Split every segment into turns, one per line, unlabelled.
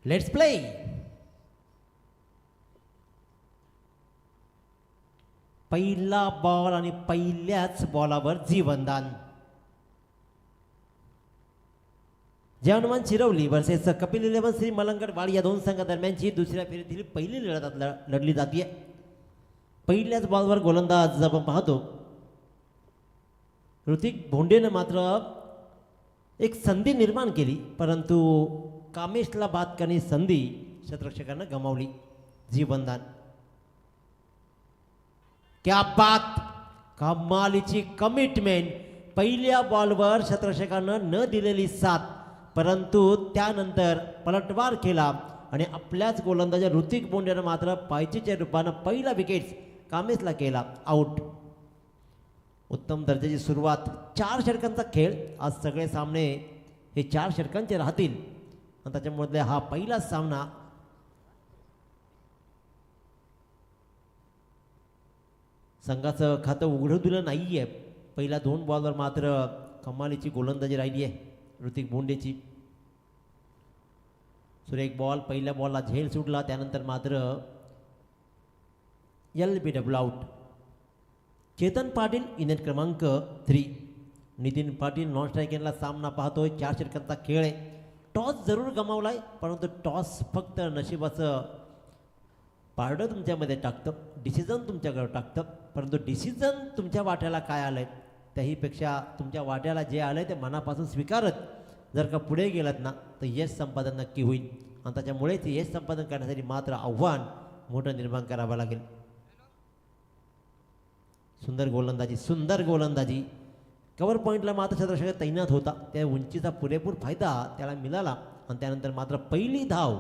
Let's play. पहिला ball आणि पहिल्याच बॉलावर जीवनदान. जय हनुमान शिरवली वर्सेस कपिल 11 श्री मलंगडवाडी या दोन संघादरम्यानची दुसऱ्या फेरीतील पहिली लढत लढली जाते. पहिल्याच बॉलवर गोलंदाज आपण पाहतो ऋतिक भोंडेनं मात्र एक संधी निर्माण केली, परंतु कामेशला बाद करण्याची संधी क्षेत्ररक्षकांना गमावली. जीवनदान. क्या बात, कमालीची कमिटमेंट. पहिल्या बॉलवर क्षेत्ररक्षकांना न दिलेली साथ, परंतु त्यानंतर पलटवार केला आणि आपल्याच गोलंदाजा ऋतिक बोंडेनं मात्र पायचीच्या रूपानं पहिला विकेट कामेशला केला आउट. उत्तम दर्जाची सुरुवात. 4 षटकांचा खेळ. आज सगळे सामने हे 4 षटकांचे राहतील आणि त्याच्यामध्ये हा पहिला सामना संघाचं खातं उघडू दिलं नाही आहे. पहिल्या 2 बॉलवर मात्र कमालीची गोलंदाजी राहिली आहे ऋतिक बोंडेची. सुरेख बॉल. पहिल्या बॉलला झेल सुटला, त्यानंतर मात्र LBW out. Chetan Patil inning क्रमांक 3. नितीन पाटील नॉन स्ट्रायकरला सामना पाहतोय. 4 षटकांचा खेळ आहे. टॉस जरूर गमावलाय, परंतु टॉस फक्त नशिबाचं पारडं तुमच्यामध्ये टाकतं, डिसिजन तुमच्याकडे टाकतं. परंतु डिसिजन तुमच्या वाट्याला काय आलंय त्याहीपेक्षा तुमच्या वाट्याला जे आलंय ते मनापासून स्वीकारत जर का पुढे गेलात ना तर यश संपादन नक्की होईल. आणि त्याच्यामुळे ते यश संपादन करण्यासाठी मात्र आव्हान मोठं निर्माण करावं लागेल. सुंदर गोलंदाजी, सुंदर गोलंदाजी. कव्हर पॉईंटला मात्र क्षेत्ररक्षक तैनात होता, त्या उंचीचा पुरेपूर फायदा त्याला मिळाला आणि त्यानंतर मात्र पहिली धाव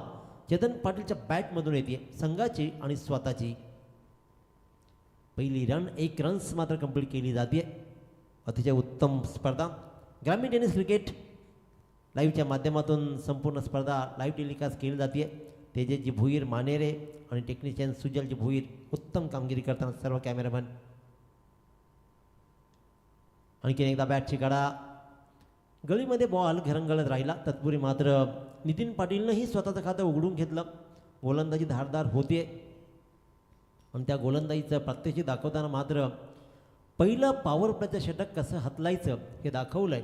चेतन पाटीलच्या बॅटमधून येते, संघाची आणि स्वतःची. पहिली रन 1 रन्स मात्र कंप्लीट केली जाते. अतिशय उत्तम स्पर्धा. ग्रामीण टेनिस क्रिकेट लाईव्हच्या माध्यमातून संपूर्ण स्पर्धा लाईव्ह टेलिकास्ट केली जाते. तेजसजी भुईर, मानेरे आणि टेक्निशियन सुजलजी भुईर उत्तम कामगिरी करताना सर्व कॅमेरामॅन. आणखी एकदा बॅटची गाडा. गळीमध्ये बॉल घरंगळत राहिला. तत्पूर्वी मात्र नितीन पाटीलनंही स्वतःचं खातं उघडून घेतलं. गोलंदाजी धारदार होते आणि त्या गोलंदाजीचं प्रात्यक्षिक दाखवताना मात्र पहिलं पॉवर प्लेचं षटक कसं हतलायचं हे दाखवलंय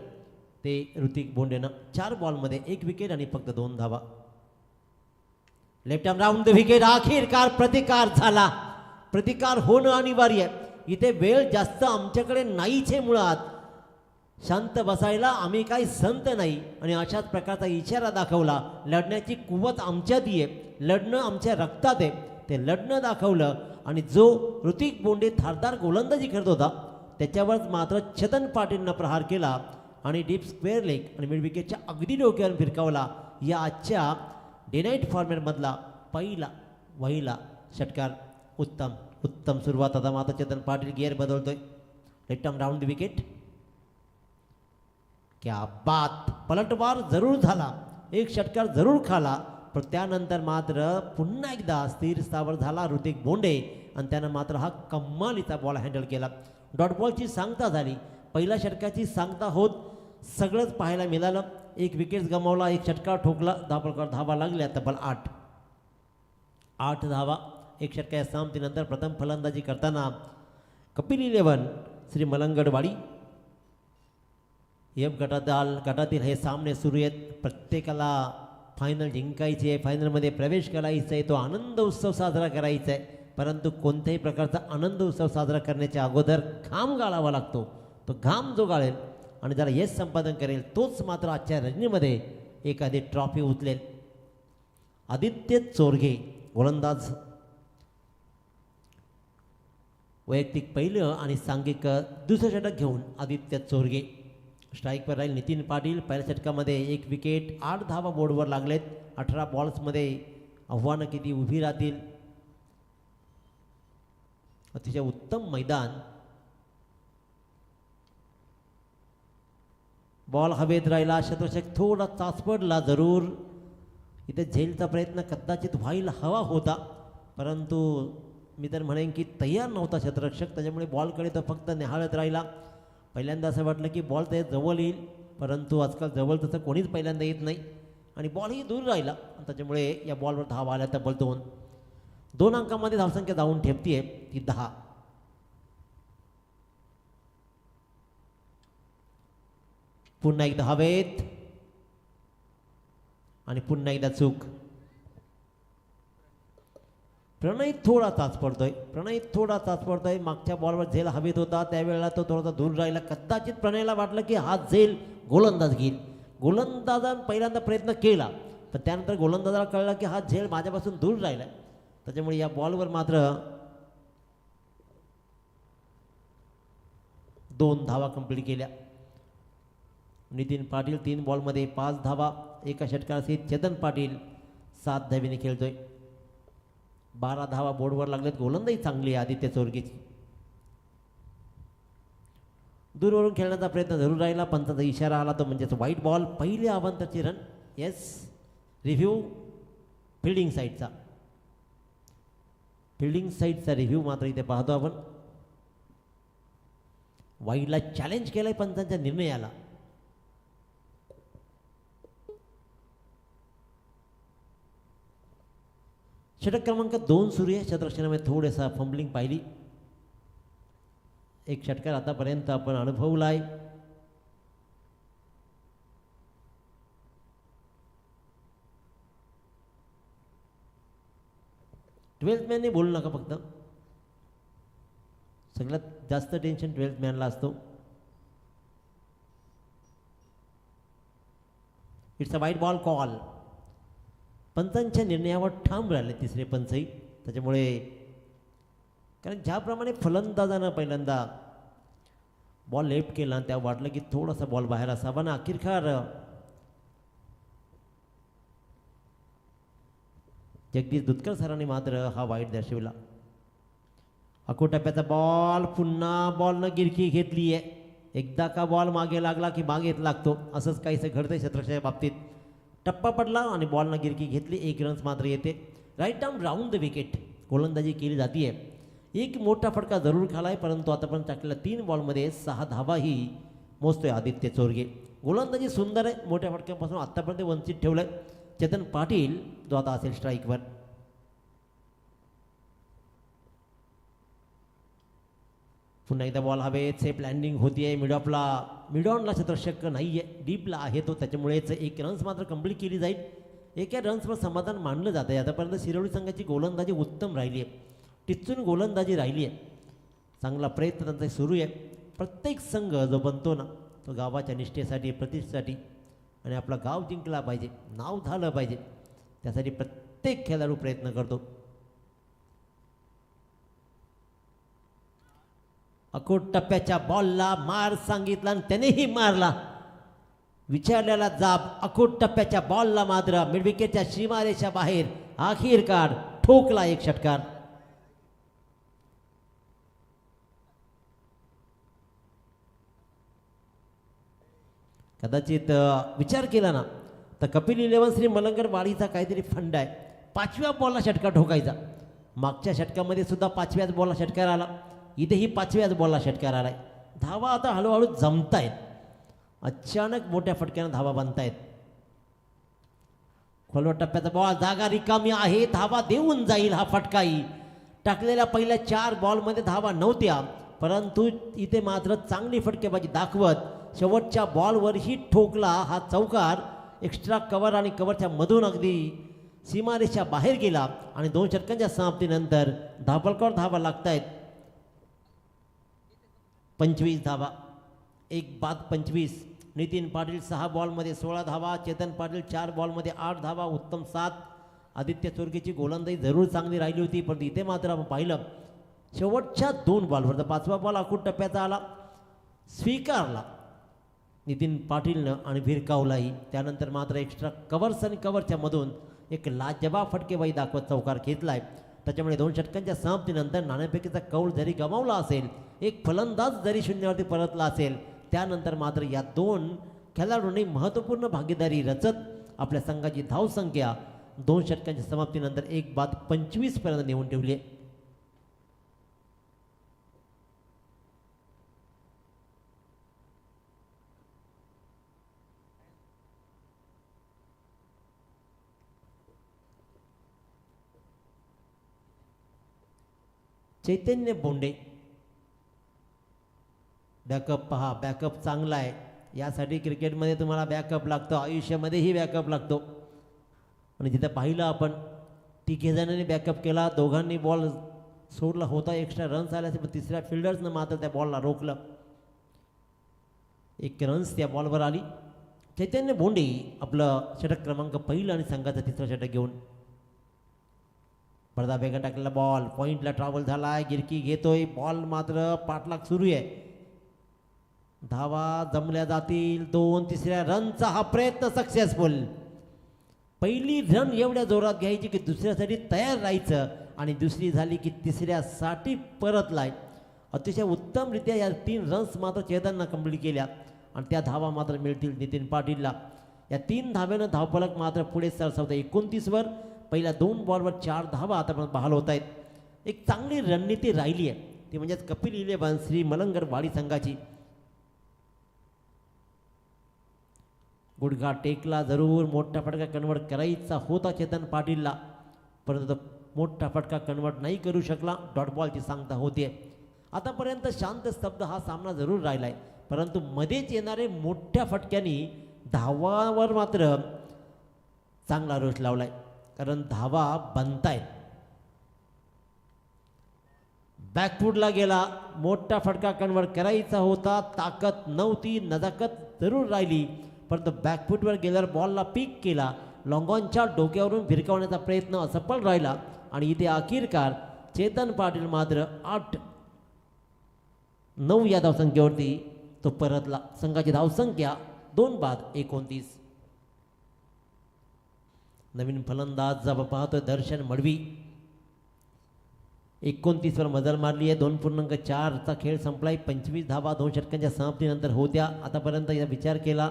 ते ऋतिक बोंडेनं. 4 बॉलमध्ये 1 विकेट आणि फक्त 2 धावा. Left arm round the wicket. आखिरकार प्रतिकार झाला. प्रतिकार होणं अनिवार्य आहे. इथे वेळ जास्त आमच्याकडे नाहीच आहे. मुळात शांत बसायला आम्ही काही संत नाही आणि अशाच प्रकारचा इशारा दाखवला. लढण्याची कुवत आमच्यात आहे, लढणं आमच्या रक्तात आहे, ते लढणं दाखवलं. आणि जो ऋतिक बोंडे धारदार गोलंदाजी करत होता त्याच्यावर मात्र चेतन पाटीलनं प्रहार केला आणि डीप स्क्वेअर लेग आणि मिड विकेटच्या अगदी डोक्यावर फिरकावला. या आजच्या डे नाईट फॉर्मॅटमधला पहिला षटकार. उत्तम उत्तम सुरुवात. आता मात्र चेतन पाटील गिअर बदलतोय. Left arm round the wicket. क्या बात. पलटवार जरूर झाला, 1 षटकार जरूर खाला, पण त्यानंतर मात्र पुन्हा एकदा स्थिर स्थावर झाला ऋतिक बोंडे आणि त्यानं मात्र हा कमालीचा बॉल हँडल केला. डॉट बॉलची सांगता झाली. पहिल्या षटकाची सांगता होत सगळंच पाहायला मिळालं. 1 विकेट गमावला, 1 षटकार ठोकला, धावा लागल्या तब्बल 8 धावा. 1 षटकार समाप्तीनंतर प्रथम फलंदाजी करताना कपिल 11 श्री मलंगडवाडी गटातील हे सामने सुरू आहेत. प्रत्येकाला फायनल जिंकायची आहे, फायनलमध्ये प्रवेश करायचा आहे, तो आनंद उत्सव साजरा करायचा आहे. परंतु कोणत्याही प्रकारचा आनंद उत्सव साजरा करण्याच्या अगोदर घाम गाळावा लागतो. तो घाम जो गाळेल आणि ज्याला यश संपादन करेल तोच मात्र आजच्या रजनीमध्ये एखादी ट्रॉफी उचलेल. आदित्य चोरगे गोलंदाज. वैयक्तिक पहिलं आणि सांघिक दुसरं षटक घेऊन आदित्य चोरगे. स्ट्राईकवर राहील नितीन पाटील. पहिल्या षटकामध्ये 1 विकेट, 8 धावा बोर्डवर लागलेत. 18 बॉल्समध्ये आव्हानं किती उभी राहतील. अतिशय उत्तम मैदान. बॉल हवेत राहिला. क्षेत्ररक्षक थोडा चाचपडला जरूर. इथे झेलचा प्रयत्न कदाचित व्हायला हवा होता, परंतु मी तर म्हणेन की तयार नव्हता क्षेत्ररक्षक, त्याच्यामुळे बॉलकडे तो फक्त निहाळत राहिला. पहिल्यांदा असं वाटलं की बॉल त्या जवळ येईल, परंतु आजकाल जवळ तसं कोणीच पहिल्यांदा येत नाही आणि बॉलही दूर राहिला आणि त्याच्यामुळे या बॉलवर धावा आल्या तब्बल 2 अंकामध्ये धावसंख्या जाऊन ठेपतीये ती 10. पुन्हा एकदा हवेत आणि पुन्हा एकदा चूक. प्रणय थोडा ताच पडतोय. मागच्या बॉलवर झेल हवेत होता त्यावेळेला तो थोडासा दूर राहिला. कदाचित प्रणयला वाटलं की हा झेल गोलंदाज घेईल. गोलंदाजानं पहिल्यांदा प्रयत्न केला पण त्यानंतर गोलंदाजाला कळलं की हा झेल माझ्यापासून दूर राहिला. त्याच्यामुळे या बॉलवर मात्र 2 धावा कंप्लीट केल्या. नितीन पाटील 3 बॉलमध्ये 5 धावा. एका षटकारासहित चेतन पाटील 7 धावेने खेळतोय. 12 धावा बोर्डवर लागलेत. गोलंदाजी चांगली आहे आदित्य चोरगेची. दूरवरून खेळण्याचा प्रयत्न जरूर राहिला. पंचाचा इशारा आला तो म्हणजेच व्हाईट बॉल. पहिले अवांतरची रन. येस, रिव्ह्यू फिल्डिंग साईडचा रिव्ह्यू मात्र इथे पाहतो आपण. वाईडला चॅलेंज केलंय पंचांच्या निर्णयाला. षटक क्रमांक 2 सुरू आहे. क्षेत्ररक्षणामध्ये थोडेसा फंबलिंग पाहिली. एक षटकार आतापर्यंत आपण अनुभवलाय. ट्वेल्थ मॅनने बोलू नका फक्त. सगळ्यात जास्त टेन्शन 12th मॅनला असतो. इट्स अ वाईट बॉल कॉल. पंचांच्या निर्णयावर ठाम राहिले तिसरे पंचही. त्याच्यामुळे कारण ज्याप्रमाणे फलंदाजानं पहिल्यांदा बॉल लेफ्ट केला त्या वाटलं की थोडासा बॉल बाहेर असावा ना अखेरकार जगदीश दुधकर सरांनी मात्र हा वाईट दर्शविला. अकोटप्प्याचा बॉल. पुन्हा बॉलनं गिरकी घेतली आहे. एकदा का बॉल मागे लागला की मागेच लागतो. असंच काहीसं घडतंय क्षेत्ररक्षणाच्या बाबतीत. टप्पा पडला आणि बॉलनं गिरकी घेतली. 1 रन्स मात्र येते. Right arm round the wicket गोलंदाजी केली जाते. एक मोठा फटका जरूर खालाय परंतु आतापर्यंत टाकलेल्या 3 बॉलमध्ये 6 धावाही मोजतोय आदित्य चोरगे. गोलंदाजी सुंदर आहे. मोठ्या फटक्यापासून आत्तापर्यंत वंचित ठेवलंय चेतन पाटील जो आता असेल स्ट्राईकवर. पुन्हा एकदा बॉल हवेत. सेफ लँडिंग होतीये. मिडॉनला क्षेत्ररक्षक नाही आहे. डीपला आहे तो. त्याच्यामुळेच 1 रन्स मात्र कंप्लीट केली जाईल. एका रन्सवर समाधान मानलं जात आहे. आतापर्यंत शिरोळी संघाची गोलंदाजी उत्तम राहिली आहे. टिचून गोलंदाजी राहिली आहे. चांगला प्रयत्न त्यांचा सुरू आहे. प्रत्येक संघ जो बनतो ना तो गावाच्या निष्ठेसाठी प्रतिष्ठेसाठी आणि आपला गाव जिंकला पाहिजे नाव झालं पाहिजे त्यासाठी प्रत्येक खेळाडू प्रयत्न करतो. अकोट टप्प्याच्या बॉलला मार सांगितला आणि त्यानेही मारला. विचारलेला जाब अकोट टप्प्याच्या बॉलला मात्र मिडविकेटच्या सीमारेच्या बाहेर अखेरकार ठोकला एक षटकार. कदाचित विचार केला ना तर कपिल 11 श्री मलंगड वाडीचा काहीतरी फंड आहे. 5व्या बॉलला षटकार ठोकायचा. मागच्या षटकामध्ये सुद्धा 5व्याच बॉलला षटकार आला. इथेही 5व्याच बॉलला षटकार आलाय. धावा आता हळूहळू जमतायत. अचानक मोठ्या फटक्यानं धावा बांधतायत. खोलवर टप्प्याचा बॉल. जागा रिकामी आहे. धावा देऊन जाईल हा फटकाही. टाकलेल्या पहिल्या 4 बॉलमध्ये धावा नव्हत्या परंतु इथे मात्र चांगली फटकेबाजी दाखवत शेवटच्या बॉलवरही ठोकला हा चौकार. एक्स्ट्रा कव्हर आणि कव्हरच्या मधून अगदी सीमारेषा बाहेर गेला आणि 2 षटकांच्या समाप्तीनंतर धापलकर धावा लागतायत. 25 धावा. 1 बाद 25. नितीन पाटील 6 बॉलमध्ये 16 धावा. चेतन पाटील 4 बॉलमध्ये 8 धावा. उत्तम 7. आदित्य चोरगेची गोलंदाजी जरूर चांगली राहिली होती पण इथे मात्र आपण पाहिलं शेवटच्या 2 बॉलवर तर 5वा बॉल अकोट टप्प्याचा आला. स्वीकारला नितीन पाटीलनं आणि भिरकावलाही. त्यानंतर मात्र एक्स्ट्रा कव्हर्स आणि कव्हरच्या मधून एक लाजवाब फटकेबाजी दाखवत चौकार घेतलाय. त्याच्यामुळे 2 षटकांच्या समाप्तीनंतर नाणेफेकीचा कौल जरी गमावला असेल एक फलंदाज जरी शून्यावरती परतला असेल त्यानंतर मात्र या 2 खेळाडूंनी महत्त्वपूर्ण भागीदारी रचत आपल्या संघाची धावसंख्या 2 षटकांच्या समाप्तीनंतर 1 बाद 25 पर्यंत नेऊन ठेवली आहे. चैतन्य बोंडे. बॅकअप पहा, बॅकअप चांगला आहे. यासाठी क्रिकेटमध्ये तुम्हाला बॅकअप लागतो, आयुष्यामध्येही बॅकअप लागतो. आणि जिथं पाहिलं आपण तिघे जणांनी बॅकअप केला, दोघांनी बॉल सोडला होता, एक्स्ट्रा रन्स आले पण तिसऱ्या फिल्डर्सनं मात्र त्या बॉलला रोखलं. 1 रन्स त्या बॉलवर आली. चैतन्य बोंडे आपलं षटक क्रमांक पहिलं आणि संघाचा तिसरा षटक घेऊन पडदा वेगा टाकलेला बॉल पॉईंटला ट्रॅव्हल झालाय. गिरकी घेतोय, बॉल मात्र पाठलाग सुरू आहे. धावा जमल्या जातील, 2 तिसऱ्या रनचा हा प्रयत्न सक्सेसफुल. पहिली रन एवढ्या जोरात घ्यायची की दुसऱ्यासाठी तयार राहायचं आणि दुसरी झाली की तिसऱ्यासाठी परतलाय. अतिशय उत्तमरित्या या 3 रन्स मात्र चेतननं कंप्लीट केल्या आणि त्या धावा मात्र मिळतील नितीन पाटीलला. या 3 धाव्यानं धावफलक मात्र पुढे सरसावतं 29वर. पहिल्या 2 बॉलवर 4 धावा आतापर्यंत बहाल होत आहेत. एक चांगली रणनीती राहिली आहे, ती म्हणजेच कपिल इलेव्हन श्री मलंगर वाडी संघाची. गुडघा टेकला, जरूर मोठा फटका कन्वर्ट करायचा होता चेतन पाटीलला, परंतु मोठा फटका कन्वर्ट नाही करू शकला. डॉट बॉलची सांगता होते. आतापर्यंत शांत स्तब्ध हा सामना जरूर राहिला आहे, परंतु मध्येच येणारे मोठ्या फटक्यांनी धावावर मात्र चांगला रोष लावलाय, कारण धावा बनतायत. बॅकफूटला गेला, मोठा फटका कन्वर्ट करायचा होता, ताकद नव्हती, नजाकत जरूर राहिली, परंतु बॅकफूटवर गेल्यावर बॉलला पिक केला. लॉंगॉनच्या डोक्यावरून भिरकावण्याचा प्रयत्न असफल राहिला आणि इथे अखेरकार चेतन पाटील मात्र 8-9 या धावसंख्येवरती तो परतला. संघाची धावसंख्या 2 बाद 29. नवीन फलंदाज जब पाहतोय दर्शन मडवी. 29वर मजल मारली आहे. 2.4चा खेळ संपलाय. 25 धावा 2 षटकांच्या समाप्तीनंतर होत्या. आतापर्यंत या विचार केला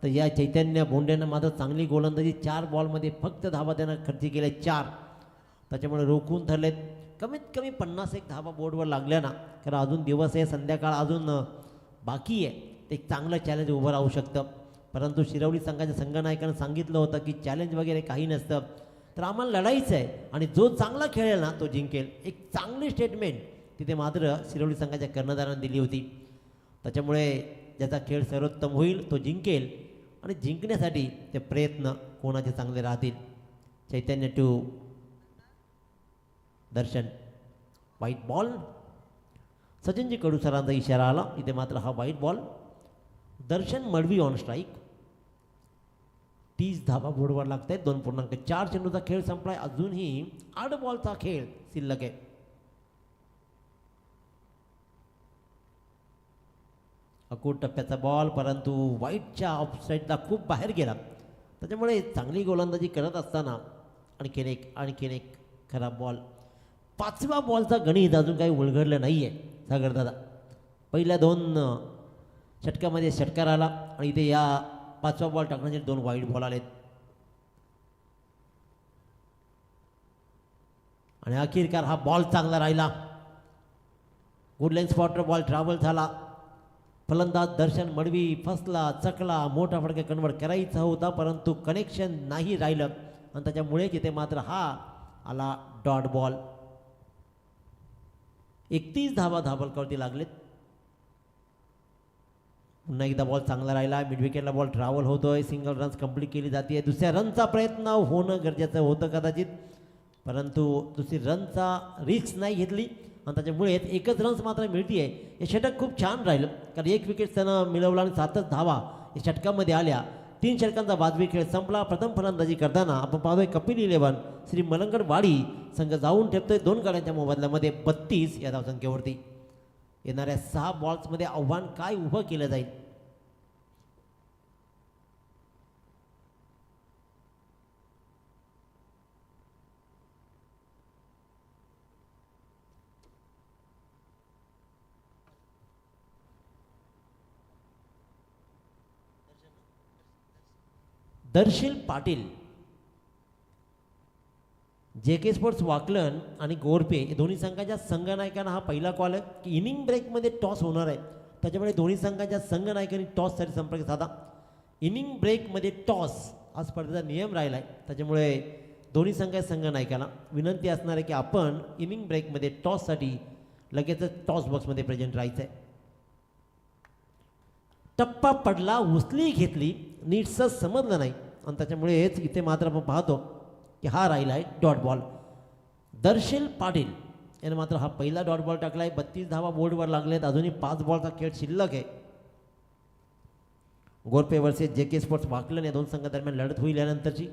तर या चैतन्य बोंडेनं मात्र चांगली गोलंदाजी, 4 बॉलमध्ये फक्त धावा त्यानं खर्ची केल्या 4. त्याच्यामुळे रोखून धरलेत. कमीत कमी 51 धावा बोर्डवर लागल्या ना, कारण अजून दिवस आहे, संध्याकाळ अजून बाकी आहे. ते एक चांगलं चॅलेंज उभं राहू शकतं. परंतु शिरवली संघाच्या संघनायकानं सांगितलं होतं की चॅलेंज वगैरे काही नसतं, तर आम्हाला लढायचं आहे आणि जो चांगला खेळेल ना तो जिंकेल. एक चांगली स्टेटमेंट तिथे मात्र शिरवली संघाच्या कर्णधारानं दिली होती. त्याच्यामुळे ज्याचा खेळ सर्वोत्तम होईल तो जिंकेल आणि जिंकण्यासाठी ते प्रयत्न कोणाचे चांगले राहतील. Chaitanya to Darshan. White ball. Sachinji Kadu सरांचा इशारा आला. इथे मात्र हा white ball. Darshan Madvi on strike. 30 धावा बोर्डवर लागत आहेत. 2.4 चेंडूचा खेळ संपलाय. अजूनही 8 बॉलचा खेळ शिल्लक आहे. अकूट टप्प्याचा बॉल, परंतु वाईटच्या ऑफसाईडला खूप बाहेर गेला. त्याच्यामुळे चांगली गोलंदाजी करत असताना आणखीन एक खराब बॉल. 5व्या बॉलचा गणित अजून काही उलगडलं नाही आहे सागरदादा. पहिल्या 2 षटकामध्ये षटकार आला आणि इथे या 5वा बॉल टाकण्याचे 2 वाईट बॉल आलेत. आणि अखेरकार हा बॉल चांगला राहिला. Good line spotter ball travel झाला. फलंदाज दर्शन मडवी फसला, चकला, मोठा फटका कन्वर्ट करायचा होता, परंतु कनेक्शन नाही राहिलं आणि त्याच्यामुळेच इथे मात्र हा आला डॉट बॉल. 31 धावा धावफलकावरती लागलेत. पुन्हा एकदा बॉल चांगला राहिला. मिडविकेटला बॉल ट्रॅव्हल होतोय. सिंगल रन्स कंप्लीट केली जाते. दुसऱ्या रनचा प्रयत्न होणं गरजेचं होतं कदाचित, परंतु दुसरी रनचा रिस्क नाही घेतली आणि त्याच्यामुळेच 1च रन्स मात्र मिळतीये. हे षटक खूप छान राहिलं, कारण 1 विकेट त्यानं मिळवला आणि 7च धावा या षटकामध्ये आल्या. 3 षटकांचा वाजवी खेळ संपला. प्रथम फलंदाजी करताना आपण पाहतोय कपिल इलेव्हन श्री मलंगड वाडी संघ जाऊन ठेवतोय 2 गड्यांच्या मोबदल्यामध्ये 32 या धावसंख्येवरती. येणाऱ्या 6 बॉल्समध्ये आव्हान काय उभं केलं जाईल. दर्शील पाटील, JK स्पोर्ट्स वाकलन आणि गोरपे हे दोन्ही संघाच्या संघनायकांना हा पहिला कॉल आहे की इनिंग ब्रेकमध्ये टॉस होणार आहे. त्याच्यामुळे दोन्ही संघाच्या संघनायकांनी टॉससाठी संपर्क साधा. इनिंग ब्रेकमध्ये टॉस हा स्पर्धेचा नियम राहिला आहे. त्याच्यामुळे दोन्ही संघ नायकाला विनंती असणार आहे की आपण इनिंग ब्रेकमध्ये टॉससाठी लगेचच टॉस बॉक्समध्ये प्रेझेंट राहायचं आहे. टप्पा पडला, उचली घेतली, नीटसं समजलं नाही आणि त्याच्यामुळेच इथे मात्र आपण पाहतो की हा राहिला आहे डॉट बॉल. दर्शील पाटील याने मात्र हा पहिला डॉट बॉल टाकला आहे. 32 धावा बोर्डवर लागले आहेत. अजूनही 5 बॉलचा खेळ शिल्लक आहे. गोरपे वर्सेस JK स्पोर्ट्स वाकलन या दोन संघादरम्यान लढत होईल यानंतरची.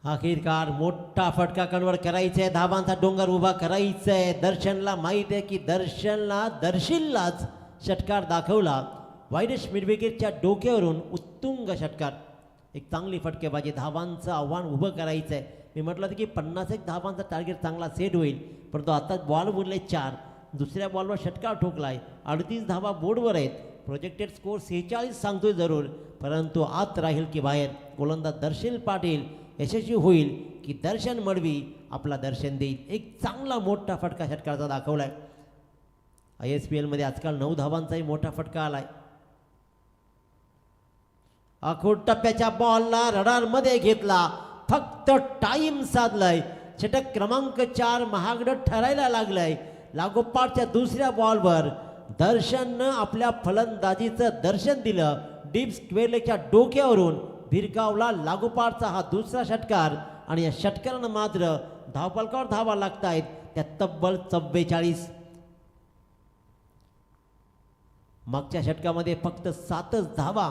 आखिरकार मोठा फटका कन्वर्ट करायचा आहे, धावांचा डोंगर उभा करायचा आहे. दर्शनला माहिती आहे की दर्शीललाच षटकार दाखवला. वायडेश मिडविकेटच्या डोक्यावरून उत्तुंग षटकार. एक चांगली फटकेबाजी, धावांचं आव्हान उभं करायचं आहे. मी म्हटलं होतं की 51 धावांचा टार्गेट चांगला सेट होईल, परंतु आता बॉल उरले 4. दुसऱ्या बॉलवर षटकार ठोकलाय. 38 धावा बोर्डवर आहेत. प्रोजेक्टेड स्कोर 46 सांगतोय जरूर, परंतु आत राहील की बाहेर. गोलंदाज दर्शील पाटील यशस्वी होईल की दर्शन मडवी आपला दर्शन देईल. एक चांगला मोठा फटका षटकारचा दाखवलाय. ISPL मध्ये आजकाल 9 धावांचाही मोठा फटका आलाय. आखूड टप्प्याच्या बॉलला रडारमध्ये घेतला, फक्त टाइम साधलाय. षटक क्रमांक 4 महागडं ठरायला लागलंय. लागोपाठच्या दुसऱ्या बॉलवर दर्शननं आपल्या फलंदाजीचं दर्शन दिलं. डीप स्क्वेअर लेगच्या डोक्यावरून भिरकावला लागोपाठचा हा दुसरा षटकार आणि या षटकारानं मात्र धावफलकावर धावा लागत आहेत त्या तब्बल 44. मागच्या षटकामध्ये फक्त 7च धावा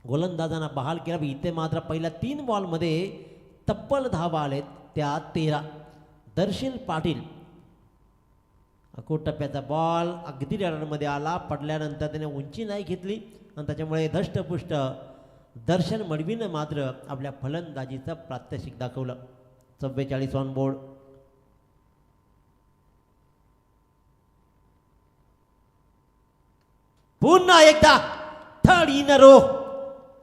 गोलंदाजांना बहाल केला. इथे मात्र पहिल्या 3 बॉलमध्ये तब्बल धावा आलेत त्या 13. दर्शील पाटील अकोट टप्प्याचा बॉल अगदी रडारमध्ये आला. पडल्यानंतर त्याने उंची नाही घेतली आणि त्याच्यामुळे धष्टपुष्ट दर्शन मडवीनं मात्र आपल्या फलंदाजीचं प्रात्यक्षिक दाखवलं. 44 ऑन बोर्ड. पुन्हा एकदा थर्ड इन अ रो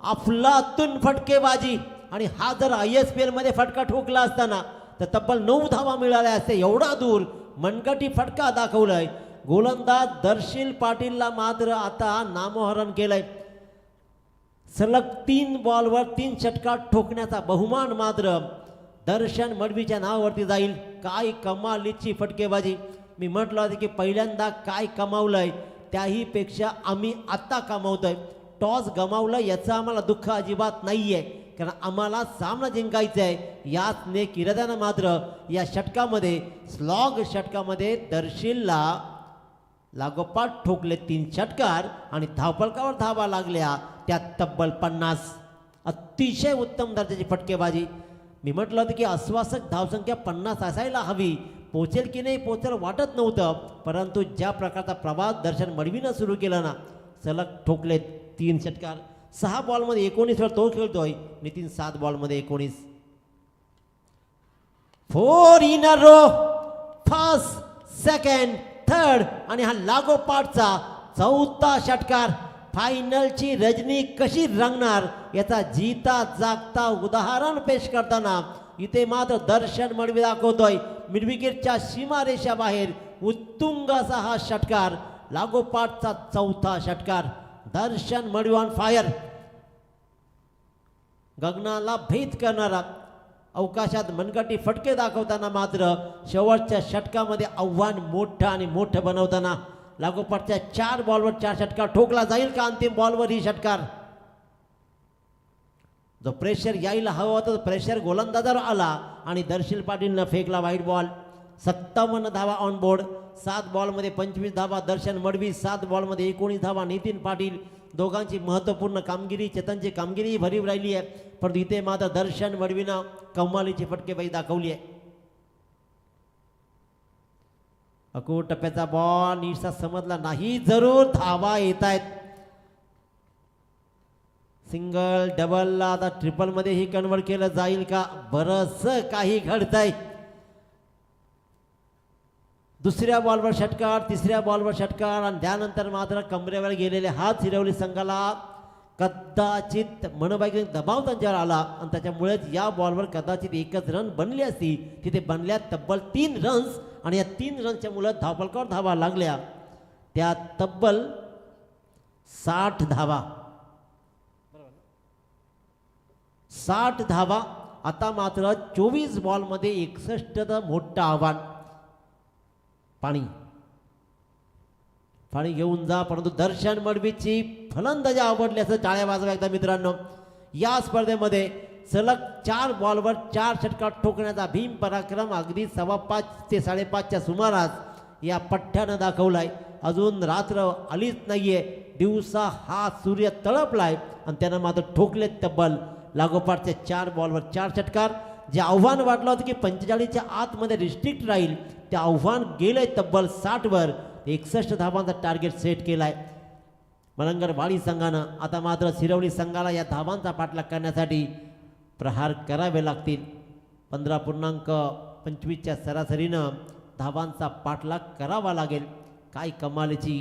अफलातून फटकेबाजी आणि हा जर ISPL मध्ये फटका ठोकला असताना तर तब्बल 9 धावा मिळाल्या असते. एवढा दूर मनगटी फटका दाखवलाय. गोलंदाज दर्शील पाटीलला मात्र आता नामोहरण केलंय. सलग 3 बॉलवर 3 षटकार ठोकण्याचा बहुमान मात्र दर्शन मडवीच्या नावावरती जाईल. काय कमालीची फटकेबाजी. मी म्हटलं होतं की पहिल्यांदा काय कमावलंय त्याही पेक्षा आम्ही आता कमावतोय. टॉस गमावलं याचं आम्हाला दुःख अजिबात नाहीये, कारण आम्हाला सामना जिंकायचा आहे. याच नेक इराद्यानं मात्र या षटकामध्ये स्लॉग षटकामध्ये दर्शीलला लागोपाठ ठोकले 3 षटकार आणि धावफलकावर धावा लागल्या त्या तब्बल 50. अतिशय उत्तम दर्जाची फटकेबाजी. मी म्हटलं होतं की आश्वासक धावसंख्या 50 असायला हवी. पोचेल की नाही पोचेल वाटत नव्हतं, परंतु ज्या प्रकारचा प्रवास दर्शन मडवीनं सुरू केला ना, सलग ठोकले 3 षटकार. 6 बॉलमध्ये 19 वर तो खेळतोय. नितीन 7 बॉलमध्ये 19. 4 in a row. First, second, third आणि हा लागोपाठचा 4था षटकार. फायनलची रजनी कशी रंगणार याचा जीता जागता उदाहरण पेश करताना इथे मात्र दर्शन मडवी दाखवतोय. मिडविकेटच्या सीमारेषा बाहेर उत्तुंग असा हा षटकार. लागोपाठचा 4था षटकार. दर्शन मडवी ऑन फायर. गगनाला भेद करणारा अवकाशात मनगटी फटके दाखवताना मात्र शेवटच्या षटकामध्ये आव्हान मोठं आणि मोठं बनवताना लागोपाठच्या 4 बॉलवर 4 षटकार ठोकला जाईल का अंतिम बॉलवर ही षटकार. जो प्रेशर यायला हवा होता प्रेशर गोलंदाजावर आला आणि दर्शील पाटीलनं फेकला वाईट बॉल. 57 धावा ऑन बोर्ड. 7 बॉलमध्ये 25 धावा दर्शन मडवी, 7 बॉलमध्ये 19 धावा नितीन पाटील. दोघांची महत्त्वपूर्ण कामगिरी, चेतनची कामगिरी भरीव राहिली आहे, परंतु इथे मात्र दर्शन मडवीनं कमालीची फटकेबाजी दाखवली आहे. अकोट टप्प्याचा बॉल नीटसा समजला नाही. जरूर धावा येत आहेत. सिंगल, डबलला आता ट्रिपल मध्ये ही कन्वर्ट केलं जाईल का. बरंच काही घडतंय. दुसऱ्या बॉलवर षटकार, तिसऱ्या बॉलवर षटकार आणि त्यानंतर मात्र कमरेवर गेलेले हात हिरवली संघाला कदाचित मनबाई दबाव त्यांच्यावर आला आणि त्याच्यामुळेच या बॉलवर कदाचित एकच रन बनली असती. तिथे बनल्या तब्बल 3 रन्स आणि या 3 रनच्या मुळे धावफलकावर धावा लागल्या त्या तब्बल 60 धावा. 60 धावा. आता मात्र 24 बॉलमध्ये 61 मोठं आव्हान. पाणी घेऊन जा, परंतु दर्शन मडवीची फलंदाजी आवडल्याचं टाळ्या वाजवा एकदा मित्रांनो. या स्पर्धेमध्ये सलग 4 बॉलवर 4 षटकार ठोकण्याचा भीम पराक्रम अगदी 5:15 ते 5:30च्या सुमारास या पठ्ठ्यानं दाखवलाय. अजून रात्र आलीच नाहीये, दिवसा हा सूर्य तळपलाय आणि त्यानं मात्र ठोकलेत तब्बल लागोपाठचे 4 बॉलवर 4 षटकार. जे आव्हान वाटलं होतं की 45च्या आतमध्ये रिस्ट्रिक्ट राहील, ते आव्हान गेलंय तब्बल 60वर. 61 धावांचा टार्गेट सेट केलाय मलंगरवाडी संघानं. आता मात्र सिरवली संघाला या धावांचा पाठलाग करण्यासाठी प्रहार करावे लागतील. 15.25च्या सरासरीनं धावांचा पाठलाग करावा लागेल. काय कमालीची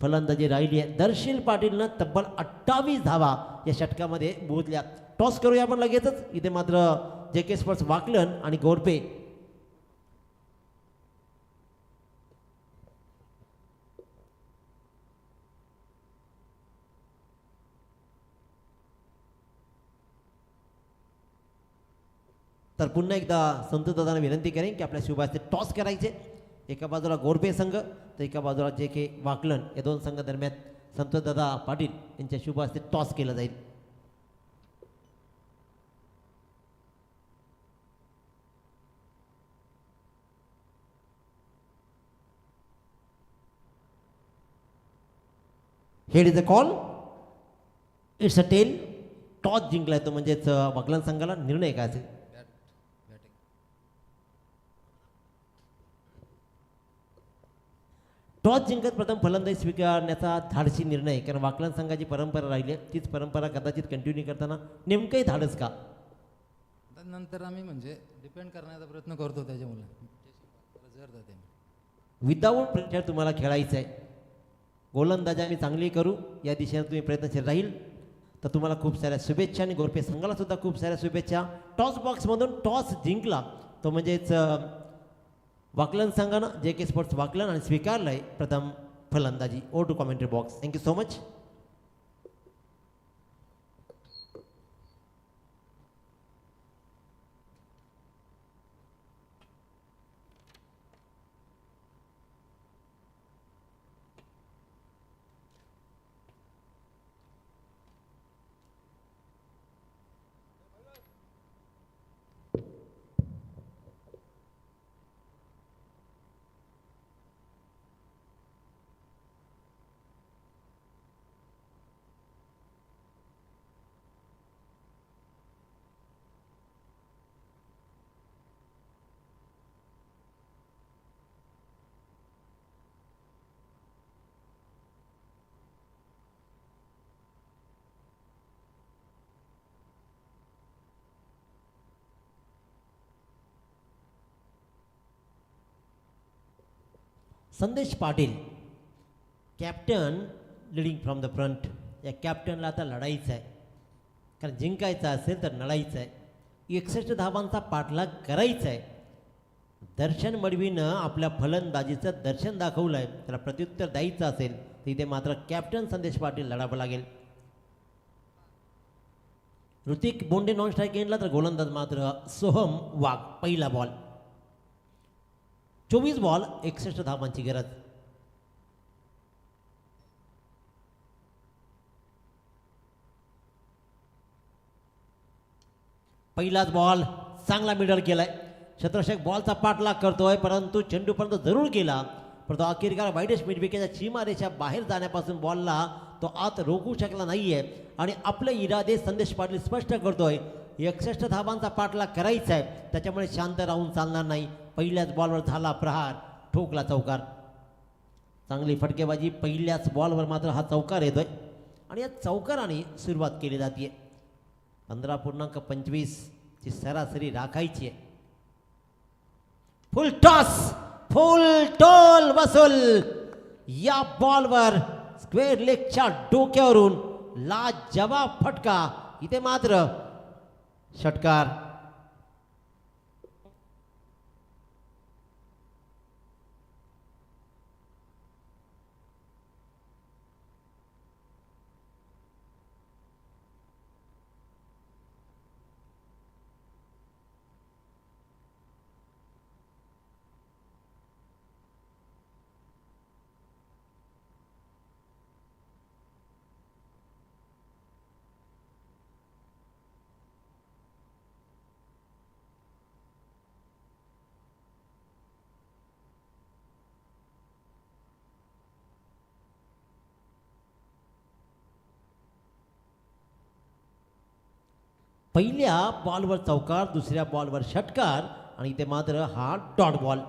फलंदाजी राहिली आहे. दर्शील पाटीलनं तब्बल 28 धावा या षटकामध्ये मोजल्या. टॉस करूया आपण लगेचच. इथे मात्र JK स्पोर्ट्स वाकलन आणि गोरपे. तर पुन्हा एकदा संतोष दादांना विनंती करेन की आपल्या शुभाचे टॉस करायचे. एका बाजूला गोरपे संघ तर एका बाजूला JK वाकलन. या दोन संघ दरम्यान संतोष दादा पाटील यांच्या शुभ हस्ते टॉस केला जाईल. Head is a call. It's a tail. Toss जिंकलाय तो म्हणजेच वाकलन संघाला. निर्णय काय असेल? टॉस जिंकत प्रथम फलंदाजी स्वीकारण्याचा धाडसी निर्णय. कारण वाकलन संघाची परंपरा राहिली आहे, तीच परंपरा कदाचित कंटिन्यू करताना नेमकंही धाडस का?
नंतर आम्ही म्हणजे डिपेंड करण्याचा प्रयत्न करतो त्याच्यामुळे.
विदाऊट प्रेशर तुम्हाला खेळायचं आहे. गोलंदाजी आम्ही चांगली करू या दिशेने तुम्ही प्रयत्नशील राहील तर तुम्हाला खूप साऱ्या शुभेच्छा. आणि गोरपे संघाला सुद्धा खूप साऱ्या शुभेच्छा. टॉस बॉक्समधून टॉस जिंकला तो म्हणजेच वाकलन संघानं JK स्पोर्ट्स वाकलन आणि स्वीकारलंय प्रथम फलंदाजी. Over to commentary box. Thank you so much. Sandesh Patil captain leading from the front. या कॅप्टनला आता लढायचं आहे, कारण जिंकायचं असेल तर लढायचं आहे. 61 धावांचा पाठलाग करायचा आहे. दर्शन मडवीनं आपल्या फलंदाजीचं दर्शन दाखवलं आहे, त्याला प्रत्युत्तर द्यायचं असेल तर इथे मात्र कॅप्टन संदेश पाटील लढावं लागेल. ऋतिक बोंडे नॉन स्ट्राईक एंडला तर गोलंदाज मात्र सोहम वाघ. पहिला बॉल. 24 बॉल 61 धावांची गरज. पहिलाच बॉल चांगला मिडल केलाय. छत्रशेख बॉलचा पाठलाग करतोय, परंतु चेंडूपर्यंत जरूर गेला, परंतु अखेरकार वाईडेश मिडविकेच्या सीमारेषा बाहेर जाण्यापासून बॉलला तो आत रोखू शकला नाहीये. आणि आपले इरादे संदेश पाटील स्पष्ट करतोय. 61 धावांचा पाठलाग करायचा आहे, त्याच्यामुळे शांत राहून चालणार नाही. पहिल्याच बॉलवर झाला प्रहार, ठोकला चौकार. चांगली फटकेबाजी. पहिल्याच बॉलवर मात्र हा चौकार येतोय आणि या चौकाराने सुरुवात केली जाते. 15.25 ची सरासरी राखायची आहे. फुल टॉस, फुल टोल वसूल. या बॉलवर स्क्वेअर लेगच्या डोक्यावरून लाजवाब फटका. इथे मात्र षटकार. पहिल्या बॉलवर चौकार, दुसऱ्या बॉलवर षटकार आणि इथे मात्र हा डॉट बॉल.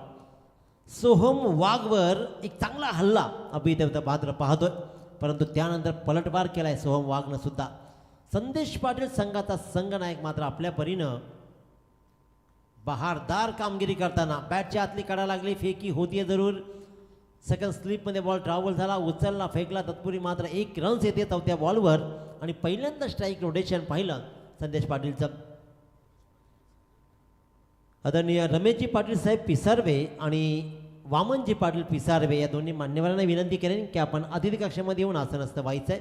सोहम वाघवर एक चांगला हल्ला अभि इथे मात्र पाहतोय, परंतु त्यानंतर पलटवार केलाय सोहम वाघनं सुद्धा. संदेश पाटील संघाचा संघनायक मात्र आपल्या परीनं बहारदार कामगिरी करताना बॅटच्या आतली कडा लागली, फेकी होतीये जरूर. सेकंड स्लिपमध्ये बॉल ट्रॅव्हल झाला, उचलला, फेकला, तत्पूर्वी मात्र 1 रन्स येते चौथ्या बॉलवर आणि पहिल्यांदा स्ट्राईक रोटेशन पाहिलं संदेश पाटीलचं. आदरणीय रमेशजी पाटील साहेब पिसारवे आणि वामनजी पाटील पिसारवे या दोन्ही मान्यवरांना विनंती करेन की आपण अतिथी कक्षामध्ये येऊन आसनस्थ व्हायचं आहे.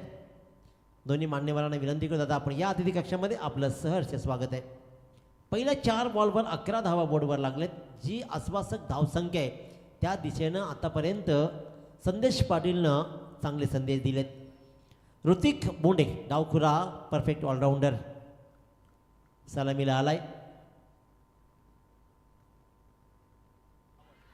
दोन्ही मान्यवरांना विनंती करत आता आपण या अतिथी कक्षामध्ये आपलं सहर्ष स्वागत आहे. पहिल्या 4 बॉलवर 11 धावा बोर्डवर लागलेत. जी आश्वासक धावसंख्या आहे त्या दिशेनं आतापर्यंत संदेश पाटीलनं चांगले संदेश दिलेत. ऋतिक बोंडे डावखुरा परफेक्ट ऑलराऊंडर सलामीला आलाय.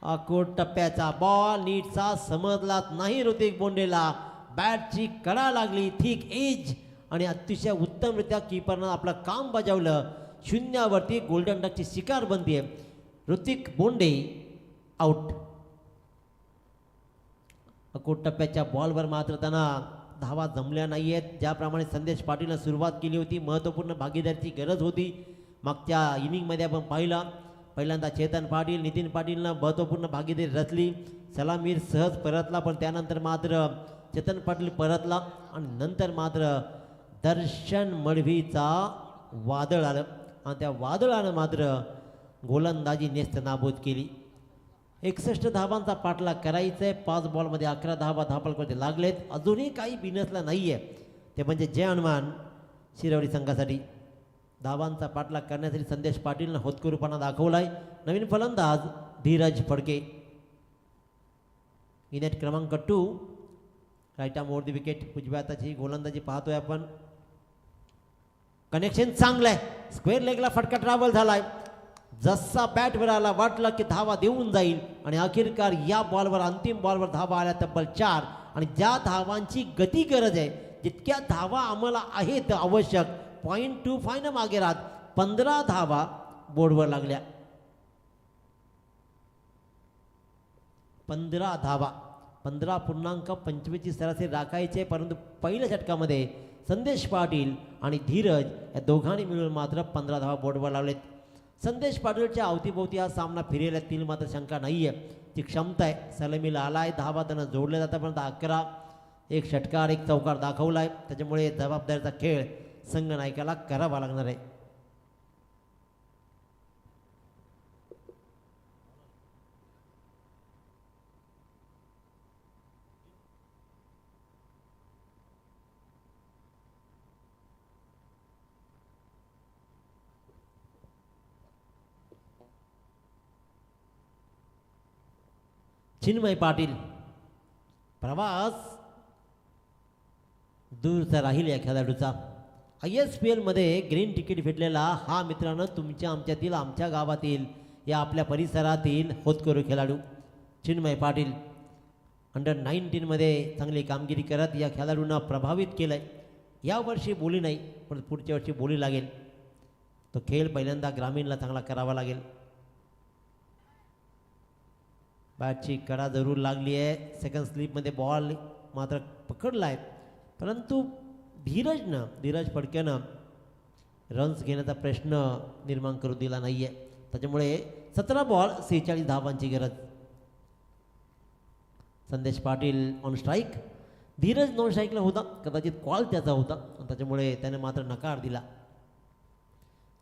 आकोट टप्प्याचा बॉल नीटचा समजलाच नाही ऋतिक बोंडेला. बॅटची कडा लागली, थिक एज आणि अतिशय उत्तमरित्या कीपरनं आपलं काम बजावलं. शून्यावरती गोल्डन डकची शिकार बनते. ऋतिक बोंडे आउट. अकोट टप्प्याच्या बॉलवर मात्र त्यांना धावा जमल्या नाही आहेत. ज्याप्रमाणे संदेश पाटीलनं सुरुवात केली होती, महत्त्वपूर्ण भागीदारीची गरज होती. मागच्या इनिंगमध्ये आपण पाहिला, पहिल्यांदा चेतन पाटील, नितीन पाटीलनं महत्त्वपूर्ण भागीदारी रचली. सलामीर सहज परतला, पण त्यानंतर मात्र चेतन पाटील परतला आणि नंतर मात्र दर्शन मडवीचा वादळ आलं आणि त्या वादळानं मात्र गोलंदाजी नेस्तनाबूत केली. 61 धावांचा पाठलाग करायचा आहे. 5 बॉलमध्ये 11 धावा धापलकडे लागलेत. अजूनही काही बिनसला नाही आहे, ते म्हणजे जय हनुमान शिरवली संघासाठी. धावांचा पाठलाग करण्यासाठी संदेश पाटीलनं होतकरूपणा दाखवलाय. नवीन फलंदाज धीरज फडके. विनेट क्रमांक 2 right arm over the wicket. उजव्या हाताची गोलंदाजी पाहतोय आपण. कनेक्शन चांगलं आहे. स्क्वेअर लेगला फटका ट्रॅव्हल झालाय. जसा बॅटवर आला वाटलं की धावा देऊन जाईल आणि अखेरकार या बॉलवर अंतिम बॉलवर धावा आल्या तब्बल 4 आणि ज्या धावांची गती गरज आहे, जितक्या धावा आम्हाला आहेत आवश्यक, 0.25 न मागे राहत 15 धावा बोर्डवर लागल्या. 15 धावा 15.25 सरासरी राखायचे, परंतु पहिल्या षटकामध्ये संदेश पाटील आणि धीरज या दोघांनी मिळून मात्र 15 धावा बोर्डवर लावलेत. संदेश पाटीलच्या अवतीभोवती हा सामना फिरेल यातील मात्र शंका नाही आहे. ती क्षमता आहे. सलामीला आलाय, धावा त्यांना जोडल्या जातापर्यंत 11, 1 षटकार 1 चौकार दाखवलाय. त्याच्यामुळे जबाबदारीचा खेळ संघनायकाला करावा लागणार आहे. चिन्मय पाटील. प्रवास दूरचा राहील या खेळाडूचा. ISPL मध्ये ग्रीन तिकीट भेटलेला हा मित्रांनो तुमच्या आमच्यातील आमच्या गावातील या आपल्या परिसरातील होतकरू खेळाडू चिन्मय पाटील. अंडर-19 मध्ये चांगली कामगिरी करत या खेळाडूंना प्रभावित केलं आहे. यावर्षी बोली नाही, पण पुढच्या वर्षी बोली लागेल. तो खेळ पहिल्यांदा ग्रामीणला चांगला करावा लागेल. बॅटची कडा जरूर लागली आहे. सेकंड स्लिपमध्ये बॉल मात्र पकडला आहे, परंतु धीरज फडक्यानं रन्स घेण्याचा प्रश्न निर्माण करू दिला नाही आहे. त्याच्यामुळे 17 बॉल 46 धावांची गरज. Sandesh Patil on strike. Dheeraj non स्ट्राईकला होता, कदाचित कॉल त्याचा होता, त्याच्यामुळे त्याने मात्र नकार दिला.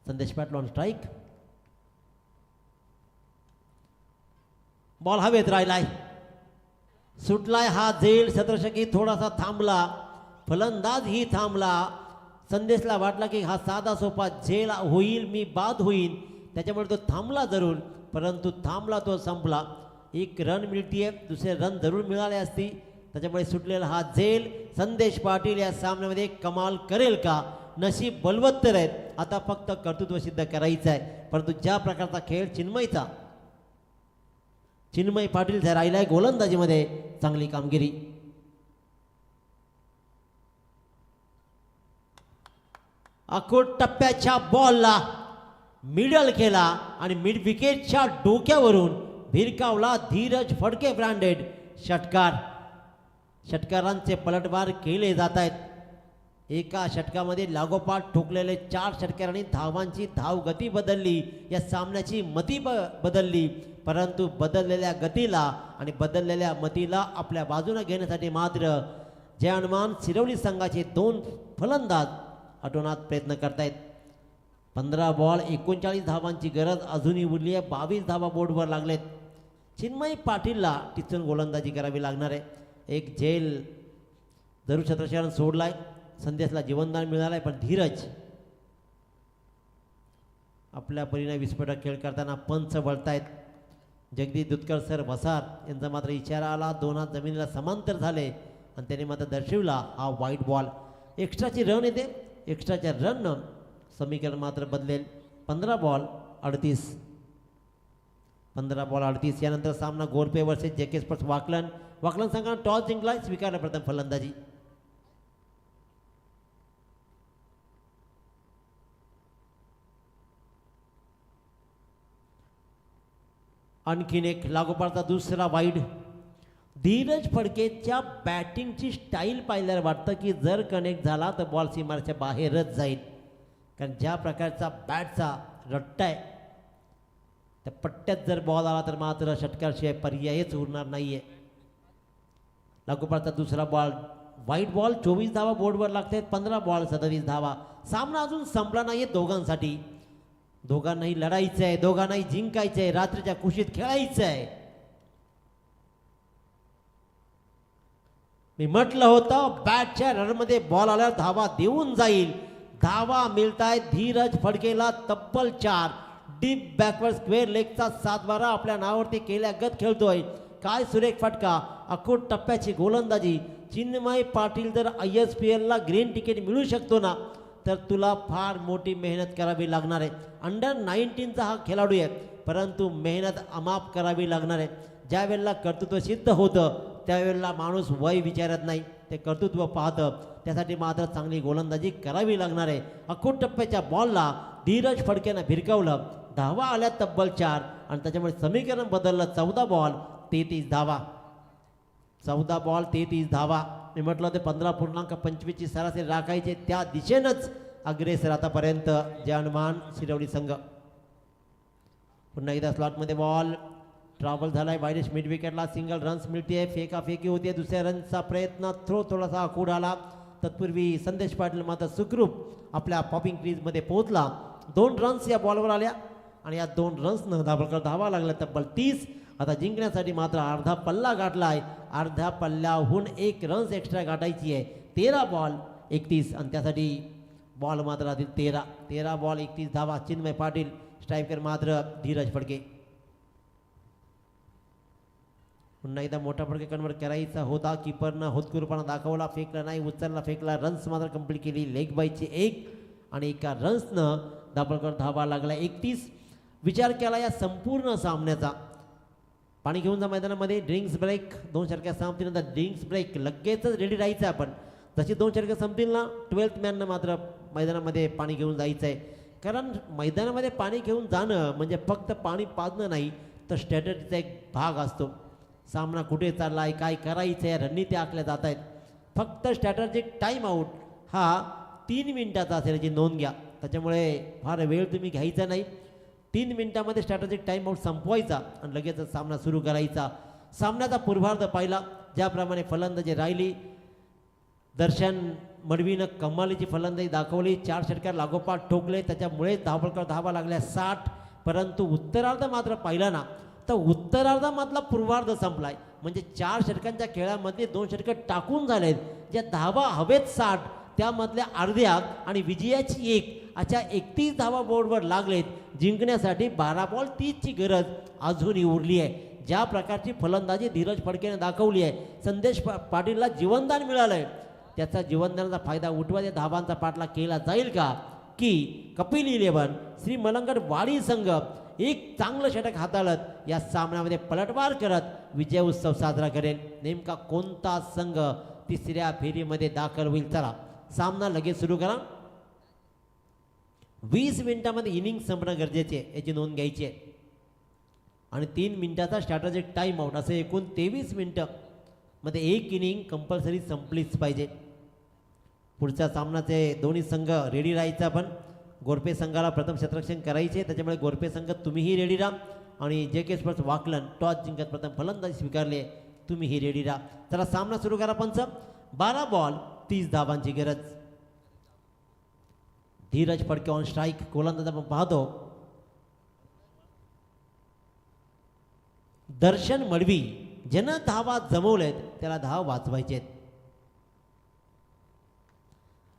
संदेश पाटील ऑन स्ट्राईक. बॉल हवेत राहिलाय, सुटलाय हा झेल. शतरषकी थोडासा थांबला, फलंदाज ही थांबला. संदेशला वाटला की हा साधा सोपा झेल होईल, मी बाद होईल, त्याच्यामुळे तो थांबला जरूर, परंतु थांबला तो संपला. 1 रन मिळतीये, दुसरे रन जरूर मिळाले असती, त्याच्यामुळे सुटलेला हा झेल. संदेश पाटील या सामन्यामध्ये कमाल करेल का? नशीब बलवत्तर आहेत, आता फक्त कर्तृत्व सिद्ध करायचं आहे. परंतु ज्या प्रकारचा खेळ चिन्मय पाटील राहिलाय गोलंदाजीमध्ये, चांगली कामगिरी. अकोट टप्प्याच्या बॉलला मिडल केला आणि मिड विकेटच्या डोक्यावरून भिरकावला धीरज फडके ब्रँडेड षटकार. षटकारांचे पलटवार केले जात आहेत. एका षटकामध्ये लागोपाठ ठोकलेले 4 षटकारांनी धावांची धावगती बदलली, या सामन्याची मती बदलली. परंतु बदललेल्या गतीला आणि बदललेल्या मतीला आपल्या बाजूने घेण्यासाठी मात्र जय हनुमान शिरवली संघाचे 2 फलंदाज अटोनात प्रयत्न करतायत. 15 बॉल 39 धावांची गरज अजूनही उरली आहे. 22 धावा बोर्डवर लागलेत. चिन्मय पाटीलला टिचून गोलंदाजी करावी लागणार आहे. एक झेल जरूर छत्रशरण सोडलाय, संदेशला जीवनदान मिळालंय, पण धीरज आपल्या परीने विस्फोटक खेळ करताना पंच वळतायत. जगदीश दुधकर सर वसार यांचा मात्र इशारा आला. 2 हात जमिनीला समांतर झाले आणि त्याने मात्र दर्शविला हा वाईट बॉल. एक्स्ट्राची रन येते. एक्स्ट्राच्या रननं समीकरण मात्र बदलेल. 15 बॉल 38. 15 बॉल 38. यानंतर सामना गोरपे वर्सेस जेके स्पोर्ट्स वाकलन. वाकलन संघानं टॉस जिंकलाय, स्वीकारला प्रथम फलंदाजी. आणखीन एक लागोपाठचा दुसरा वाईड. धीरज फडकेच्या बॅटिंगची स्टाईल पाहिल्यावर वाटतं की जर कनेक्ट झाला तर बॉल सीमाच्या बाहेरच जाईल, कारण ज्या प्रकारचा बॅटचा रट्टा आहे त्या पट्ट्यात जर बॉल आला तर मात्र षटकारशिवाय पर्यायच उरणार नाहीये. लागोपाठचा दुसरा बॉल वाईट बॉल. 24 धावा बोर्डवर लागतात. 15 बॉल 37 धावा. सामना अजून संपला नाहीये दोघांसाठी. दोघांनाही लढायचं आहे, दोघांनाही जिंकायचं आहे, रात्रीच्या कुशीत खेळायचं आहे. मी म्हटलं होतं बॅटच्या रनमध्ये बॉल आल्यावर धावा देऊन जाईल. धावा मिळतायत धीरज फडकेला तब्बल 4. डीप बॅकवर्ड स्क्वेअर लेगचा 7-12 आपल्या नावावरती केल्यागत खेळतोय. काय सुरेख फटका. अकोट टप्प्याची गोलंदाजी. चिन्मय पाटील जर ISPL ला ग्रीन तिकीट मिळू शकतो ना, तर तुला फार मोठी मेहनत करावी लागणार आहे. अंडर 19चा हा खेळाडू आहे, परंतु मेहनत अमाप करावी लागणार आहे. ज्या वेळेला कर्तृत्व सिद्ध होतं त्यावेळेला माणूस वय विचारत नाही, ते कर्तृत्व पाहतं. त्यासाठी मात्र चांगली गोलंदाजी करावी लागणार आहे. अकोट टप्प्याच्या बॉलला धीरज फडकेनं भिरकावलं. धावा आल्या तब्बल 4 आणि त्याच्यामुळे समीकरण बदललं. 14 बॉल 33 धावा. 14 बॉल 33 धावा. मी म्हटलं होतं 15.25 ची सरासरी राखायचे, त्या दिशेनंच अग्रेसर आतापर्यंत जय हनुमान शिरवली संघ. पुन्हा एकदा स्लॉटमध्ये बॉल ट्रॅव्हल झालाय. वायडेश मिड विकेटला सिंगल रन्स मिळते. फेकाफेकी होते. दुसऱ्या रनचा प्रयत्न, थ्रो थोडासा आखूड आला. तत्पूर्वी संदेश पाटील मात्र सुखरूप आपल्या पॉपिंग क्रीजमध्ये पोहोचला. 2 रन्स या बॉलवर आल्या आणि या 2 रन्सनं धावा लागल्या तब्बल 30. आता जिंकण्यासाठी मात्र अर्धा पल्ला गाठलाय. अर्ध्या पल्ल्याहून 1 रन्स एक्स्ट्रा गाठायची आहे. 13 बॉल 31 आणि त्यासाठी बॉल मात्र राहतील 13. 13 बॉल 31 धावा. चिन्मय पाटील स्ट्रायकर मात्र धीरज फडके. पुन्हा एकदा मोठा फडके कन्वर्ट करायचा होता. किपरनं होतकुरपणा दाखवला. फेकला नाही, उचलला, फेकला. रन्स मात्र कंप्लीट केली. लेग बायची 1 आणि एका रन्सनं दाभोळकर धावा लागला 31. विचार केला या संपूर्ण सामन्याचा. पाणी घेऊन जा मैदानामध्ये. ड्रिंक्स ब्रेक 2 षटक्या संपतीनंतर ड्रिंक्स ब्रेक लगेचच रेडी राहायचं आहे. आपण जशी 2 षटक्या संपतील ना, 12th मॅननं मात्र मैदानामध्ये पाणी घेऊन जायचं आहे. कारण मैदानामध्ये पाणी घेऊन जाणं म्हणजे फक्त पाणी पाजणं नाही, तर स्ट्रॅटजीचा एक भाग असतो. सामना कुठे चालला आहे, काय करायचं आहे, रणनीती आखल्या जात आहेत. फक्त स्ट्रॅटर्जिक टाईम आऊट हा 3 मिनिटाचा असेल याची नोंद घ्या. त्याच्यामुळे फार वेळ तुम्ही घ्यायचा नाही. 3 मिनिटामध्ये स्ट्रॅटजिक टाईम आऊट संपवायचा आणि लगेच सामना सुरू करायचा. सामन्याचा पूर्वार्ध पाहिला. ज्याप्रमाणे फलंदाजी राहिली, दर्शन मडवीनं कमालीची फलंदाजी दाखवली. 4 षटकार लागोपाठ ठोकले, त्याच्यामुळे धावा लागल्या 60. परंतु उत्तरार्ध मात्र पाहिला ना, तर उत्तरार्धामधला पूर्वार्ध संपलाय. म्हणजे 4 षटकांच्या खेळामध्ये 2 षटकं टाकून झालेत. ज्या धावा हवेत 60 त्यामधल्या अर्ध्या आणि विजयाची 1 अशा 31 धावा बोर्डवर लागलेत. जिंकण्यासाठी 12 बॉल 30 ची गरज अजूनही उरली आहे. ज्या प्रकारची फलंदाजी धीरज फडकेने दाखवली आहे, संदेश पाटीलला जीवनदान मिळालंय. त्याचा जीवनदानाचा फायदा उठवा धावांचा पाठला केला जाईल का, की कपिल 11 श्री मलंगड वाडी संघ एक चांगलं षटक हाताळत या सामन्यामध्ये पलटवार करत विजय उत्सव साजरा करेल. नेमका कोणता संघ 3ऱ्या फेरीमध्ये दाखल होईल? चला सामना लगेच सुरू करा. 20 मिनिटामध्ये इनिंग संपणं गरजेचे आहे, याची नोंद घ्यायची आहे. आणि 3 मिनिटाचा स्ट्रॅटेजिक टाइम आउट असं एकूण 23 मिनिटं मध्ये एक इनिंग कंपल्सरी संपलीच पाहिजे. पुढच्या सामनाचे दोन्ही संघ रेडी राहायचा. पण गोरपे संघाला प्रथम क्षेत्ररक्षण करायचे, त्याच्यामुळे गोरपे संघ तुम्हीही रेडी राहा आणि जे के स्पोर्ट्स वाकलन टॉस जिंकत प्रथम फलंदाजी स्वीकारले, तुम्हीही रेडी राहा. चला सामना सुरू करा. पंच 12 बॉल 30 धावांची गरज. Dheeraj Phadke on strike. गोलंदाज आपण पाहतो दर्शन मडवी. ज्यानं धावा जमवलेत त्याला धाव वाचवायचे आहेत.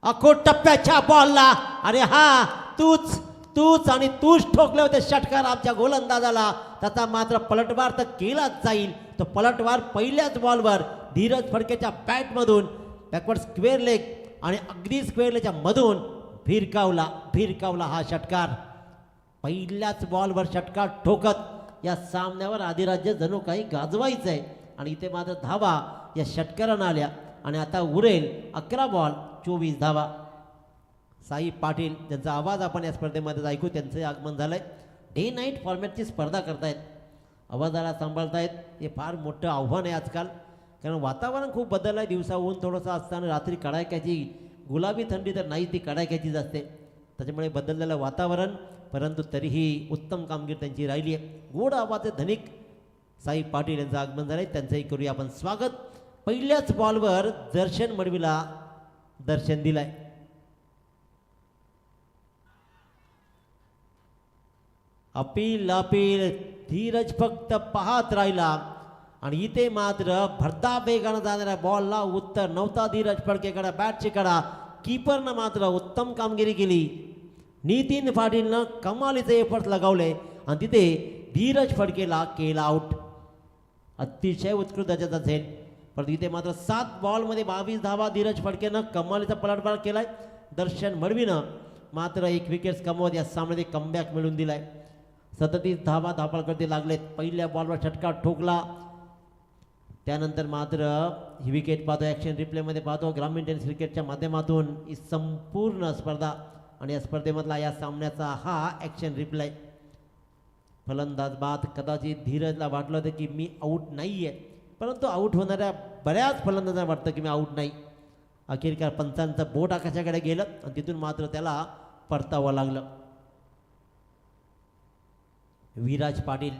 अखो टप्प्याच्या बॉलला अरे हा तूच आणि तूच ठोकले होते षटकार आमच्या गोलंदाजाला. त्याचा मात्र पलटवार तर केलाच जाईल. तो पलटवार पहिल्याच बॉलवर धीरज फडकेच्या बॅटमधून बॅकवर्ड स्क्वेअर लेग आणि अगदी स्क्वेअर लेगच्या मधून फिरकावला हा षटकार. पहिल्याच बॉलवर षटकार ठोकत या सामन्यावर आदिराज्य जणू काही गाजवायचं आहे. आणि इथे मात्र धावा या षटकारानं आल्या आणि आता उरेल 11 बॉल 24 धावा. साई पाटील ज्यांचा आवाज आपण या स्पर्धेमध्ये ऐकू, त्यांचं आगमन झालंय. डे नाईट फॉर्मॅटची स्पर्धा करतायत, आवाजाला सांभाळतायत. हे फार मोठं आव्हान आहे आजकाल, कारण वातावरण खूप बदललं आहे. दिवसा ऊन थोडंसं असताना रात्री कडाक्याची गुलाबी थंडी तर नाही, ती कडाक्याचीच असते. त्याच्यामुळे बदललेलं वातावरण, परंतु तरीही उत्तम कामगिरी त्यांची राहिली आहे. गोड आवाजे धनिक साई पाटील यांचं आगमन झालंय, त्यांचंही करूया आपण स्वागत. पहिल्याच बॉलवर दर्शन मडवीला दर्शन दिलंय. अपील धीरज फक्त पाहत राहिला आणि इथे मात्र भरता वेगानं जाणाऱ्या बॉलला उत्तर नव्हता. धीरज फडकेकडे बॅटची कडा. कीपरनं मात्र उत्तम कामगिरी केली. नितीन पाटीलनं कमालीचे एफर्ट्स लगावले आणि तिथे धीरज फडकेला केला आउट. अतिशय उत्कृष्ट दर्जाचा असेल, पण इथे मात्र 7 बॉलमध्ये 22 धावा धीरज फडकेनं कमालीचा पलटवार केलाय. दर्शन मडवीनं मात्र 1 विकेट्स कमवत या सामन्यात कमबॅक मिळवून दिलाय. 37 धावा धापाळकडे लागलेत. पहिल्या बॉलवर षटकार ठोकला, त्यानंतर मात्र ही विकेट पाहतो. ॲक्शन रिप्लेमध्ये पाहतो ग्रामीण टेनिस क्रिकेटच्या माध्यमातून ही संपूर्ण स्पर्धा आणि या स्पर्धेमधला या सामन्याचा हा ॲक्शन रिप्ले. फलंदाज बाद. कदाचित धीरजला वाटलं होतं की मी आऊट नाही आहे, परंतु आऊट होणाऱ्या बऱ्याच फलंदाजांना वाटतं की मी आऊट नाही. अखेरकार पंचांचं बोट आकाशाकडे गेलं आणि तिथून मात्र त्याला परतावं लागलं. विराज पाटील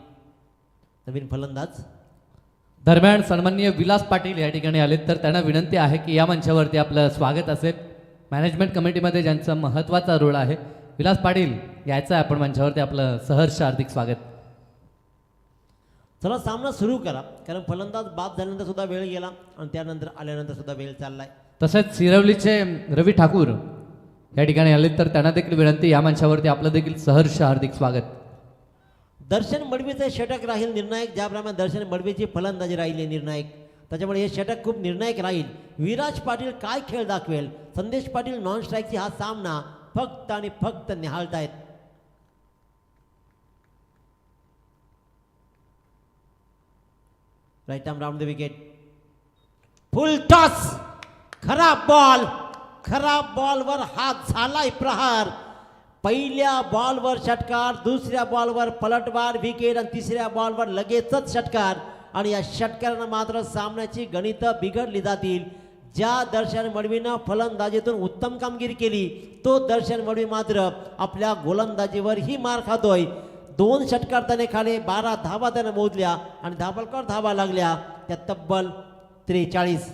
नवीन फलंदाज.
दरम्यान सन्माननीय विलास पाटील या ठिकाणी आलेत, तर त्यांना विनंती आहे की या मंचावरती आपलं स्वागत असेल. मॅनेजमेंट कमिटीमध्ये ज्यांचा महत्त्वाचा रोल आहे, विलास पाटील यायचं आहे आपण मंचावरती. आपलं सहर्ष हार्दिक स्वागत.
चला सामना सुरू करा, कारण फलंदाज बाद झाल्यानंतर सुद्धा वेळ गेला आणि त्यानंतर आल्यानंतर सुद्धा वेळ चाललाय.
तसेच सिरवलीचे रवी ठाकूर या ठिकाणी आलेत, तर त्यांना देखील विनंती या मंचावरती आपलं देखील सहर्ष हार्दिक स्वागत.
दर्शन मडवीचे षटक राहील निर्णायक, ज्याप्रमाणे दर्शन मडवीची फलंदाजी राहिली निर्णायक, त्याच्यामुळे हे षटक खूप निर्णायक राहील. विराज पाटील काय खेळ दाखवेल, संदेश पाटील नॉन स्ट्राईकची हा सामना फक्त आणि फक्त निहाळतायत. Right arm round the wicket. Full toss. खराब बॉलवर हात झालाय प्रहार. पहिल्या बॉलवर षटकार, दुसऱ्या बॉलवर पलटवार, विकेट आणि तिसऱ्या बॉलवर लगेचच षटकार. आणि या षटकारानं मात्र सामन्याची गणितं बिघडली जातील. ज्या दर्शन मडवीनं फलंदाजीतून उत्तम कामगिरी केली, तो दर्शन मडवी मात्र आपल्या गोलंदाजीवर ही मार खातोय. 2 षटकार त्याने खाले, 12 धावा त्याने मोजल्या आणि धाबलकर धावा लागल्या त्या तब्बल 43.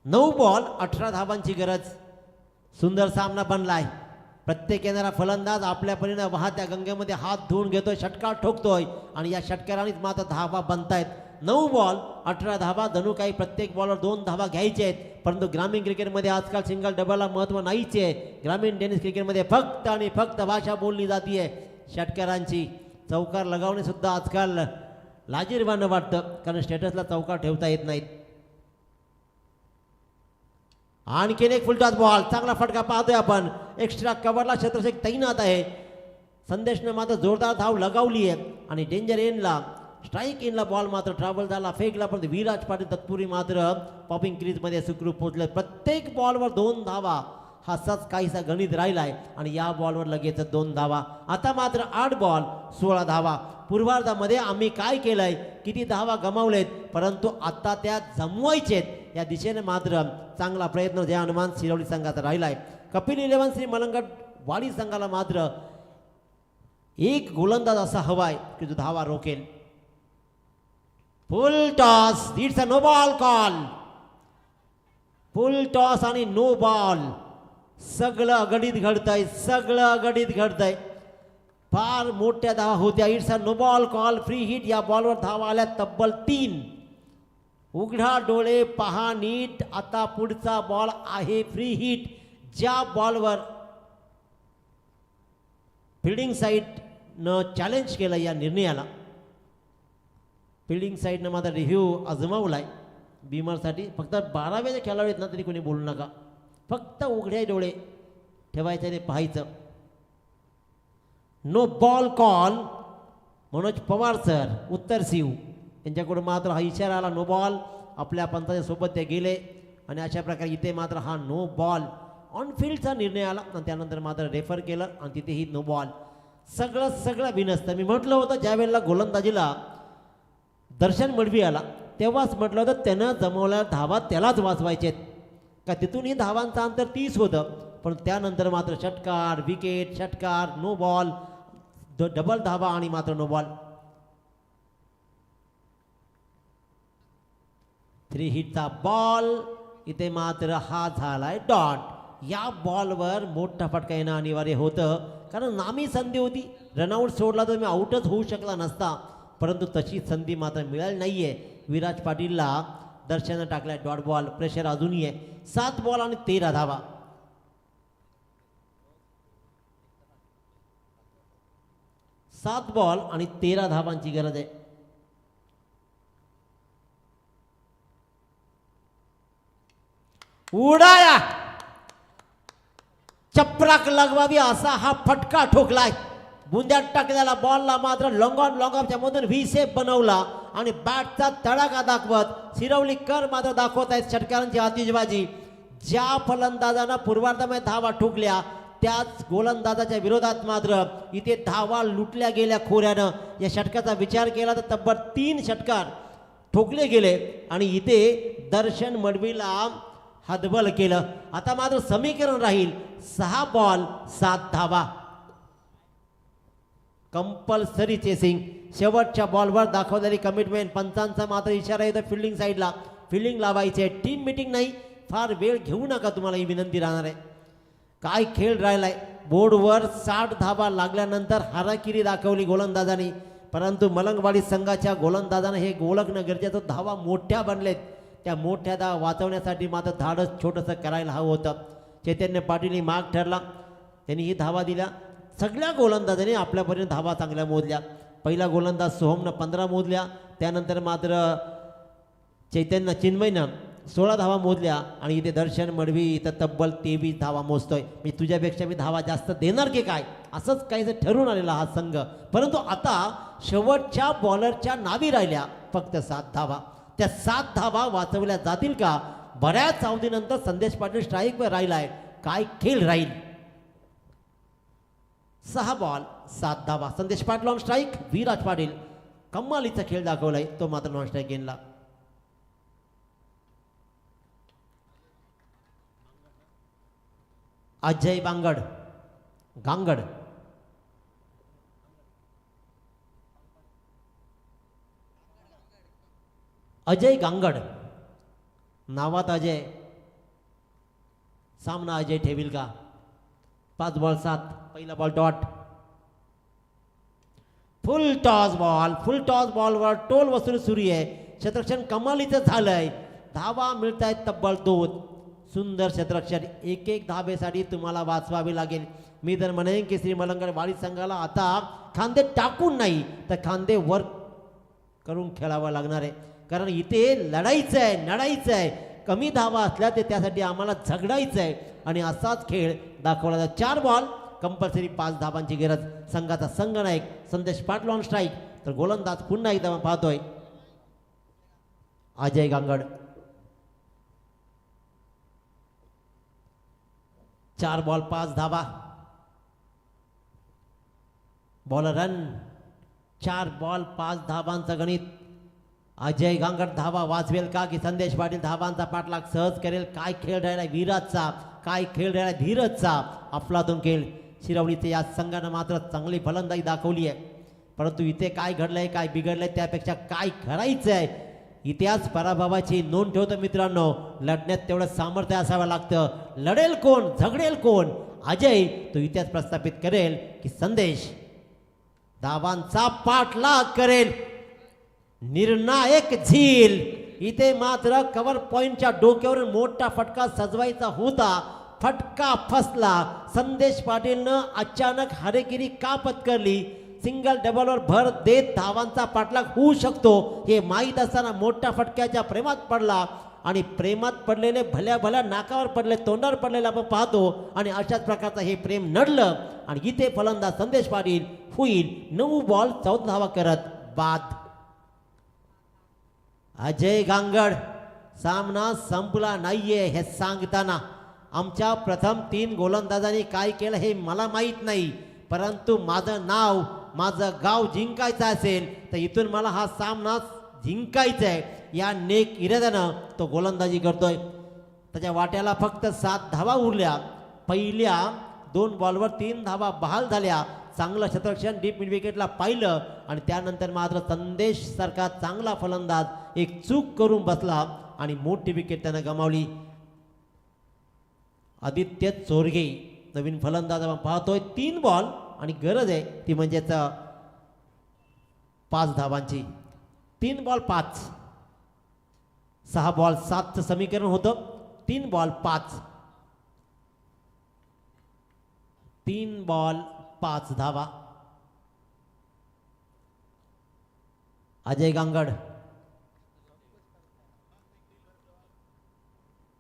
9 बॉल 18 धावांची गरज. सुंदर सामना बनलाय. प्रत्येक येणारा फलंदाज आपल्या परीने वाहत्या गंगेमध्ये हात धुवून घेतोय, षटकार ठोकतोय आणि या षटकारानेच मात्र धावा बनतायत. 9 बॉल 18 धावा. जणू काही प्रत्येक बॉलवर 2 धावा घ्यायचे आहेत, परंतु ग्रामीण क्रिकेटमध्ये आजकाल सिंगल डबलला महत्त्व नाहीच आहे. ग्रामीण टेनिस क्रिकेटमध्ये फक्त आणि फक्त भाषा बोलली जाते षटकारांची. चौकार लगावणे सुद्धा आजकाल लाजीरवाणं वाटतं, कारण स्टेटसला चौकार ठेवता येत नाहीत. आणखीन एक फुलटॉस बॉल. चांगला फटका पाहतोय आपण. एक्स्ट्रा कव्हरला क्षेत्ररक्षक तैनात आहे. संदेशनं मात्र जोरदार धाव लगावली आहे आणि डेंजर एंडला स्ट्राईक इनला बॉल मात्र ट्रॅव्हल झाला, फेकला, पण विराज पाटील तत्पूर्वी मात्र पॉपिंग क्रीजमध्ये सुखरूप पोहोचले. प्रत्येक बॉलवर 2 धावा, हाच काहीसा गणित राहिलाय आणि या बॉलवर लगेच 2 धावा. आता मात्र 8 बॉल 16 धावा. पूर्वार्धामध्ये आम्ही काय केलंय, किती धावा गमावलेत, परंतु आता त्या जमवायचेत या दिशेने मात्र चांगला प्रयत्न जय हनुमान शिरवली संघाचा राहिलाय. कपिल 11 श्री मलंगड वाडी संघाला मात्र एक गोलंदाज असा हवाय की जो धावा रोकेल. Full toss, it's a no ball call. Full toss आणि नो बॉल. सगळं अगणित घडतंय, सगळं अगणित घडतंय. फार मोठ्या धावा होत्या. It's a no ball call, free hit. या बॉलवर धावा आल्या तब्बल 3. उघडा डोळे, पहा नीट. आता पुढचा बॉल आहे फ्री हिट. ज्या बॉलवर फिल्डिंग साईडनं चॅलेंज केलं या निर्णयाला, फिल्डिंग साईडनं मात्र रिव्ह्यू आजमावलाय बीमरसाठी. फक्त 12व्या खेळाडू आहेत ना तरी कोणी बोलू नका, फक्त उघडे डोळे ठेवायचे आणि पाहायचं. No ball call. Manoj Pawar sir, उत्तर सिव यांच्याकडून मात्र हा इशारा आला नो बॉल. आपल्या पंचाच्या सोबत ते गेले आणि अशा प्रकारे इथे मात्र हा नो बॉल ऑन फील्डचा निर्णय आला आणि त्यानंतर मात्र रेफर केलं आणि तिथेही नो बॉल. सगळं बिनसतं. मी म्हटलं होतं ज्यावेळेला गोलंदाजीला दर्शन मडवी आला तेव्हाच म्हटलं होतं त्यानं जमवल्या धावा त्यालाच वाचवायचेत, का तिथूनही धावांचं अंतर 30 होतं. पण त्यानंतर मात्र षटकार, विकेट, षटकार, नो बॉल, डबल धावा आणि मात्र नो बॉल. 3 हिटचा बॉल. इथे मात्र हा झालाय डॉट. या बॉलवर मोठा फटका येणं अनिवार्य होतं, कारण नामी संधी होती. रनआउट सोडला तर मी आउटच होऊ शकला नसता, परंतु तशी संधी मात्र मिळाली नाहीये. विराज पाटीलला दर्शनं टाकलाय डॉट बॉल. प्रेशर अजूनही आहे. 7 बॉल आणि 13 धावा. 7 बॉल आणि 13 धावांची गरज आहे. उडाया, चपराक लगवावी असा हा फटका ठोकलाय. बुंद्यात टाकलेला बॉलला मात्र लॉंग ऑन लॉंग ऑफच्या मधून व्ही शेप बनवला आणि बॅटचा तडाखा दाखवत शिरवलीकर मात्र दाखवत आहेत षटकारांची आतिषबाजी. ज्या फलंदाजानं पूर्वार्धामध्ये धावा ठोकल्या त्याच गोलंदाजाच्या विरोधात मात्र इथे धावा लुटल्या गेल्या खोऱ्यानं. या षटकाचा विचार केला तर तब्बल 3 षटकार ठोकले गेले आणि इथे दर्शन मडवीला हतबल केलं. आता मात्र समीकरण राहील 6 बॉल 7 धावा. Compulsory chasing. शेवटच्या बॉलवर दाखवलेली कमिटमेंट. पंचांचा मात्र इशारा येतो फिल्डिंग साईडला, फिल्डिंग लावायची आहे. टीम मीटिंग नाही, फार वेळ घेऊ नका, तुम्हाला ही विनंती राहणार आहे. काय खेळ राहिलाय. बोर्डवर 60 धावा लागल्यानंतर हाराकिरी दाखवली गोलंदाजाने, परंतु मलंगवाडी संघाच्या गोलंदाजाने हे ओळखणं गरजेचं. धावा मोठ्या बनलेत, त्या मोठ्या धावा वाचवण्यासाठी मात्र धाडस छोटंसं करायला हवं होतं. चैतन्य पाटील माग ठरला, त्यांनी ही धावा दिल्या. सगळ्या गोलंदाजांनी आपल्यापर्यंत धावा चांगल्या मोजल्या. पहिला गोलंदाज सोहमनं 15 मोजल्या, त्यानंतर मात्र चैतन्य चिन्मयनं 16 धावा मोजल्या आणि इथे दर्शन मडवी इथं तब्बल 23 धावा मोजतोय. मी तुझ्यापेक्षा मी धावा जास्त देणार की काय, असंच काहीच ठरून आलेला हा संघ. परंतु आता शेवटच्या बॉलरच्या नावी राहिल्या फक्त 7 धावा. त्या 7 धावा वाचवल्या जातील का? बऱ्याच अवधीनंतर संदेश पाटील स्ट्राईकवर राहिलाय. काय खेळ राहील. 6 बॉल 7 धावा. संदेश पाटील ऑन स्ट्राईक. विराज पाटील कमालीचा खेळ दाखवलाय, तो मात्र नॉन स्ट्राईक गेनला. अजय गांगड अजय गांगड नावात अजय, सामना अजय ठेवील का? 5 बॉल 7. पहिला बॉल डॉट. फुल टॉस बॉलवर टोल वसूल सुरू आहे. क्षेत्ररक्षण कमालीचं झालंय. धावा मिळत आहेत तब्बल 2. सुंदर क्षेत्ररक्षण. एक धाबेसाठी तुम्हाला वाचवावे लागेल. मी तर म्हणेन की श्री मलंगड वाडी संघाला आता खांदे टाकून नाही तर खांदे वर करून खेळावं लागणार आहे, कारण इथे लढायचं आहे. कमी धावा असल्या ते त्यासाठी आम्हाला झगडायचं आहे आणि असाच खेळ दाखवला जातो. 4 बॉल कंपल्सरी 5 धावांची गरज. संघाचा संघनायक संदेश पाटील ऑन स्ट्राईक. तर गोलंदाज पुन्हा एकदा पाहतोय अजय गांगड. 4 बॉल 5 धावा. Bowler run. 4 बॉल 5 धावांचं गणित. अजय गांगड धावा वाचवेल का की संदेश पाटील धावांचा पाठलाग सहज करेल? काय खेळ राहिला विराटचा, काय खेळ राहिला धीरजचा. अफलातून खेळ. शिरवलीचे या संघानं मात्र चांगली फलंदाजी दाखवली आहे, परंतु इथे काय घडलंय काय बिघडलंय त्यापेक्षा काय करायचं आहे इतिहास पराभवाची नोंद ठेवतो मित्रांनो. लढण्यात तेवढं सामर्थ्य असावं लागतं. लढेल कोण, झगडेल कोण? अजय तो इतिहास प्रस्थापित करेल की संदेश धावांचा पाठलाग करेल? निर्णायक झील. इथे मात्र कव्हर पॉइंटच्या डोक्यावरून मोठा फटका सजवायचा होता, फटका फसला. संदेश पाटीलनं अचानक हारेगिरी का पत्करली? सिंगल डबलवर भर देत धावांचा पाठलाग होऊ शकतो हे माहीत असताना मोठ्या फटक्याच्या प्रेमात पडला, आणि प्रेमात पडलेले भल्या भल्या नाकावर पडले, तोंडावर पडलेले आपण पाहतो, आणि अशाच प्रकारचं हे प्रेम नडलं, आणि इथे फलंदाज संदेश पाटील होईल 9 बॉल 14 धावा करत बाद. अजय गांगड सामना संपला नाहीये हे सांगताना आमच्या प्रथम 3 गोलंदाजांनी काय केलं हे मला माहीत नाही, परंतु माझं नाव माझं गाव जिंकायचं असेल तर इथून मला हा सामना जिंकायचा आहे या नेक इराद्यानं तो गोलंदाजी करतोय. त्याच्या वाट्याला फक्त 7 धावा उरल्या. पहिल्या 2 बॉलवर 3 धावा बहाल झाल्या. चांगलं शतरक्षण डीप मिड विकेटला पाहिलं, आणि त्यानंतर मात्र संदेश सारखा चांगला फलंदाज एक चूक करून बसला आणि मोठी विकेट त्यानं गमावली. आदित्य चोरगे नवीन फलंदाज आपण पाहतोय. 3 बॉल आणि गरज आहे ती म्हणजेच 5 धावांची. 3 बॉल 5. 6 बॉल 7चं समीकरण होतं. 3 बॉल 5. 3 बॉल 5 धावा. अजय गांगड.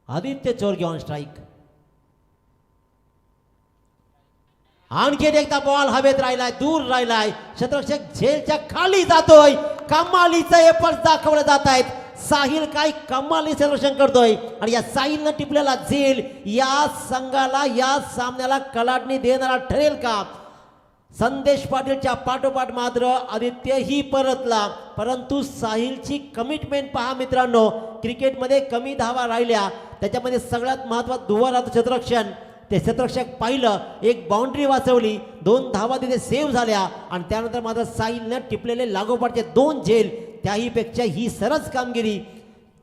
Aditya Chorge on strike. आणखी एकदा बॉल हवेत राहिलाय, दूर राहिलाय. क्षेत्ररक्षक झेलच्या खाली जातोय. कमालीचं एफर्ट दाखवले जात आहेत. साहिल काय कमाली संरक्षण करतोय, आणि या साहिलनं टिपलेला झेल या संघाला या सामन्याला कलाडणी देणारा ठरेल का? संदेश पाटीलच्या पाठोपाठ मात्र आदित्य ही परतला, परंतु साहिलची कमिटमेंट पहा मित्रांनो. क्रिकेटमध्ये कमी धावा राहिल्या त्याच्यामध्ये सगळ्यात महत्त्वाचं दुवा राहतो क्षेत्ररक्षण. ते क्षेत्ररक्षक पाहिलं, एक बाउंड्री वाचवली, 2 धावा तिथे सेव्ह झाल्या, आणि त्यानंतर मात्र साहिलनं टिपलेले लागोपाठचे 2 झेल. त्याहीपेक्षा ही सरस कामगिरी.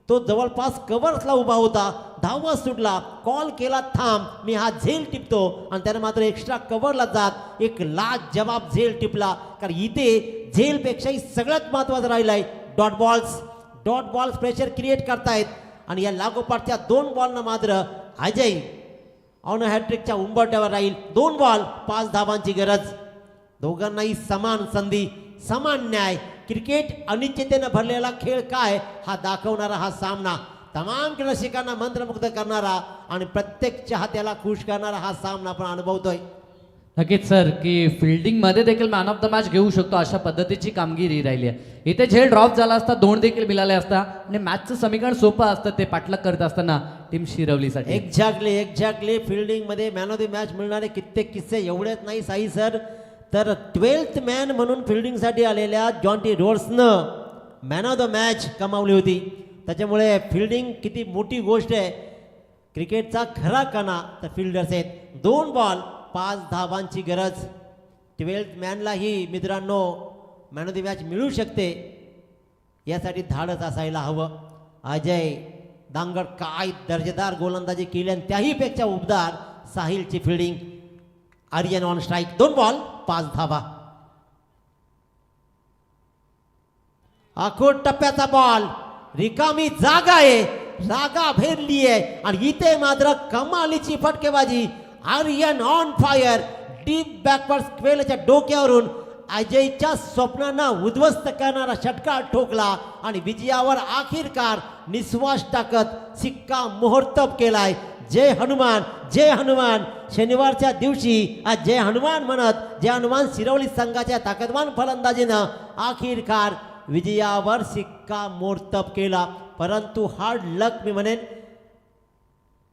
तो जवळपास कव्हर्सला उभा होता, धावा सुटला, कॉल केला थांब मी हा झेल टिपतो, आणि त्यानं मात्र एक्स्ट्रा कव्हरला जात एक लाजवाब झेल टिपला. कारण इथे झेलपेक्षाही सगळ्यात महत्त्वाचं राहिलंय dot balls. Dot balls pressure create करतायत, आणि या लागोपाठच्या 2 बॉलनं मात्र अजय ऑन हॅट्रिकच्या उंबरट्यावर राहील. 2 बॉल 5 धावांची गरज. दोघांनाही समान संधी, समान न्याय. क्रिकेट अनिश्चिततेनं भरलेला खेळ काय हा दाखवणारा हा सामना, तमाम रसिकांना मंत्रमुग्ध करणारा आणि प्रत्येक चाहत्याला खुश करणारा हा सामना आपण अनुभवतोय.
नक्कीच सर, की फिल्डिंगमध्ये देखील मॅन ऑफ द मॅच घेऊ शकतो अशा पद्धतीची कामगिरी राहिली आहे. इथे झेल ड्रॉप झाला असता 2 देखील मिळाले असता, आणि मॅचचं समीकरण सोपं असतं ते पाठलाग करत असताना टीम शिरवलीसाठी.
एक्झॅक्टली फिल्डिंगमध्ये मॅन ऑफ द मॅच मिळणारे कित्येक किस्से एवढेच नाही साई सर, तर 12th मॅन म्हणून फिल्डिंगसाठी आलेल्या जॉन्टी रोड्सनं मॅन ऑफ द मॅच कमावली होती. त्याच्यामुळे फिल्डिंग किती मोठी गोष्ट आहे. क्रिकेटचा खरा कणा तर फिल्डर्स आहेत. 2 बॉल 5 धावांची गरज. 12th मॅनलाही मित्रांनो मॅन ऑफ द मॅच मिळू शकते, यासाठी धाडस असायला हवं. अजय दांगड काय दर्जेदार गोलंदाजी केली, आणि त्याहीपेक्षा उबदार साहिलची fielding. Aryan on strike. 2 ball 5 धावा. आखोड टप्प्याचा बॉल, रिकामी जागा आहे, जागा भेरली आहे, आणि इथे मात्र कमालीची फटकेबाजी. Aryan on fire. Deep backward स्क्वेअरच्या डोक्यावरून अजयच्या स्वप्नांना उद्ध्वस्त करणारा षटकार ठोकला, आणि विजयावर आखिरकार निश्वास टाकत सिक्का मोहर्तब केलाय. जय हनुमान जय हनुमान. शनिवारच्या दिवशी आज जय हनुमान म्हणत जय हनुमान शिरवली संघाच्या ताकदवान फलंदाजीनं आखिरकार विजयावर शिक्का मोर्तब केला. परंतु हार्ड लक मी म्हणेन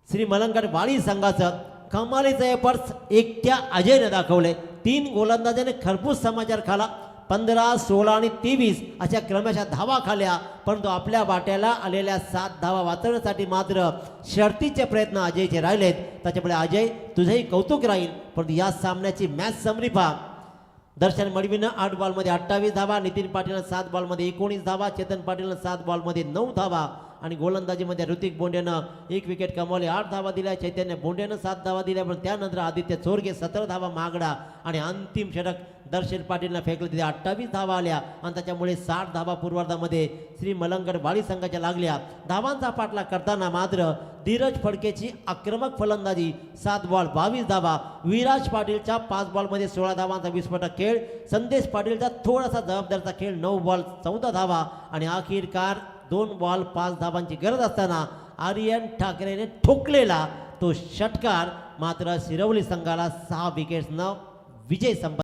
श्री मलंगड वाडी संघाचं कमालीचं एपर्स एकट्या अजयने दाखवले. 3 गोलंदाजाने खरपूस समाचार खाला. 15, 16 आणि 23 अशा क्रमशः धावा खाल्या. परंतु आपल्या वाट्याला आलेल्या 7 धावा वाचवण्यासाठी मात्र शर्तीचे प्रयत्न अजयचे राहिलेत. त्याच्यामुळे अजय तुझंही कौतुक राहील. परंतु या सामन्याची मॅच समरी पहा. दर्शन मडवीनं 8 बॉलमध्ये 28 धावा, नितीन पाटीलनं 7 बॉलमध्ये 19 धावा, चेतन पाटीलनं 7 बॉलमध्ये 9 धावा आणि गोलंदाजीमध्ये ऋतिक बोंडेनं 1 विकेट कमावले, 8 धावा दिल्या. चैतन्य बोंडेनं 7 धावा दिल्या. पण त्यानंतर आदित्य चोरगे 17 धावा मागडा आणि अंतिम षटक दर्शन पाटीलनं फेकलं. तिथे 28 धावा आल्या आणि त्याच्यामुळे 60 धावा पूर्वार्धामध्ये श्री मलंगड वाडी संघाच्या लागल्या. धावांचा पाठलाग करताना मात्र धीरज फडकेची आक्रमक फलंदाजी 7 बॉल 22 धावा, विराज पाटीलच्या 5 बॉलमध्ये 16 धावांचा विस्फोटक खेळ, संदेश पाटीलचा थोडासा जबाबदारचा खेळ 9 बॉल 14 धावा आणि अखेरकार 2 बॉल 5 धावांची गरज असताना आर्यन ठाकरेने ठोकलेला तो षटकार मात्र शिरवली संघाला 6 विकेट्सनं विजय संपादन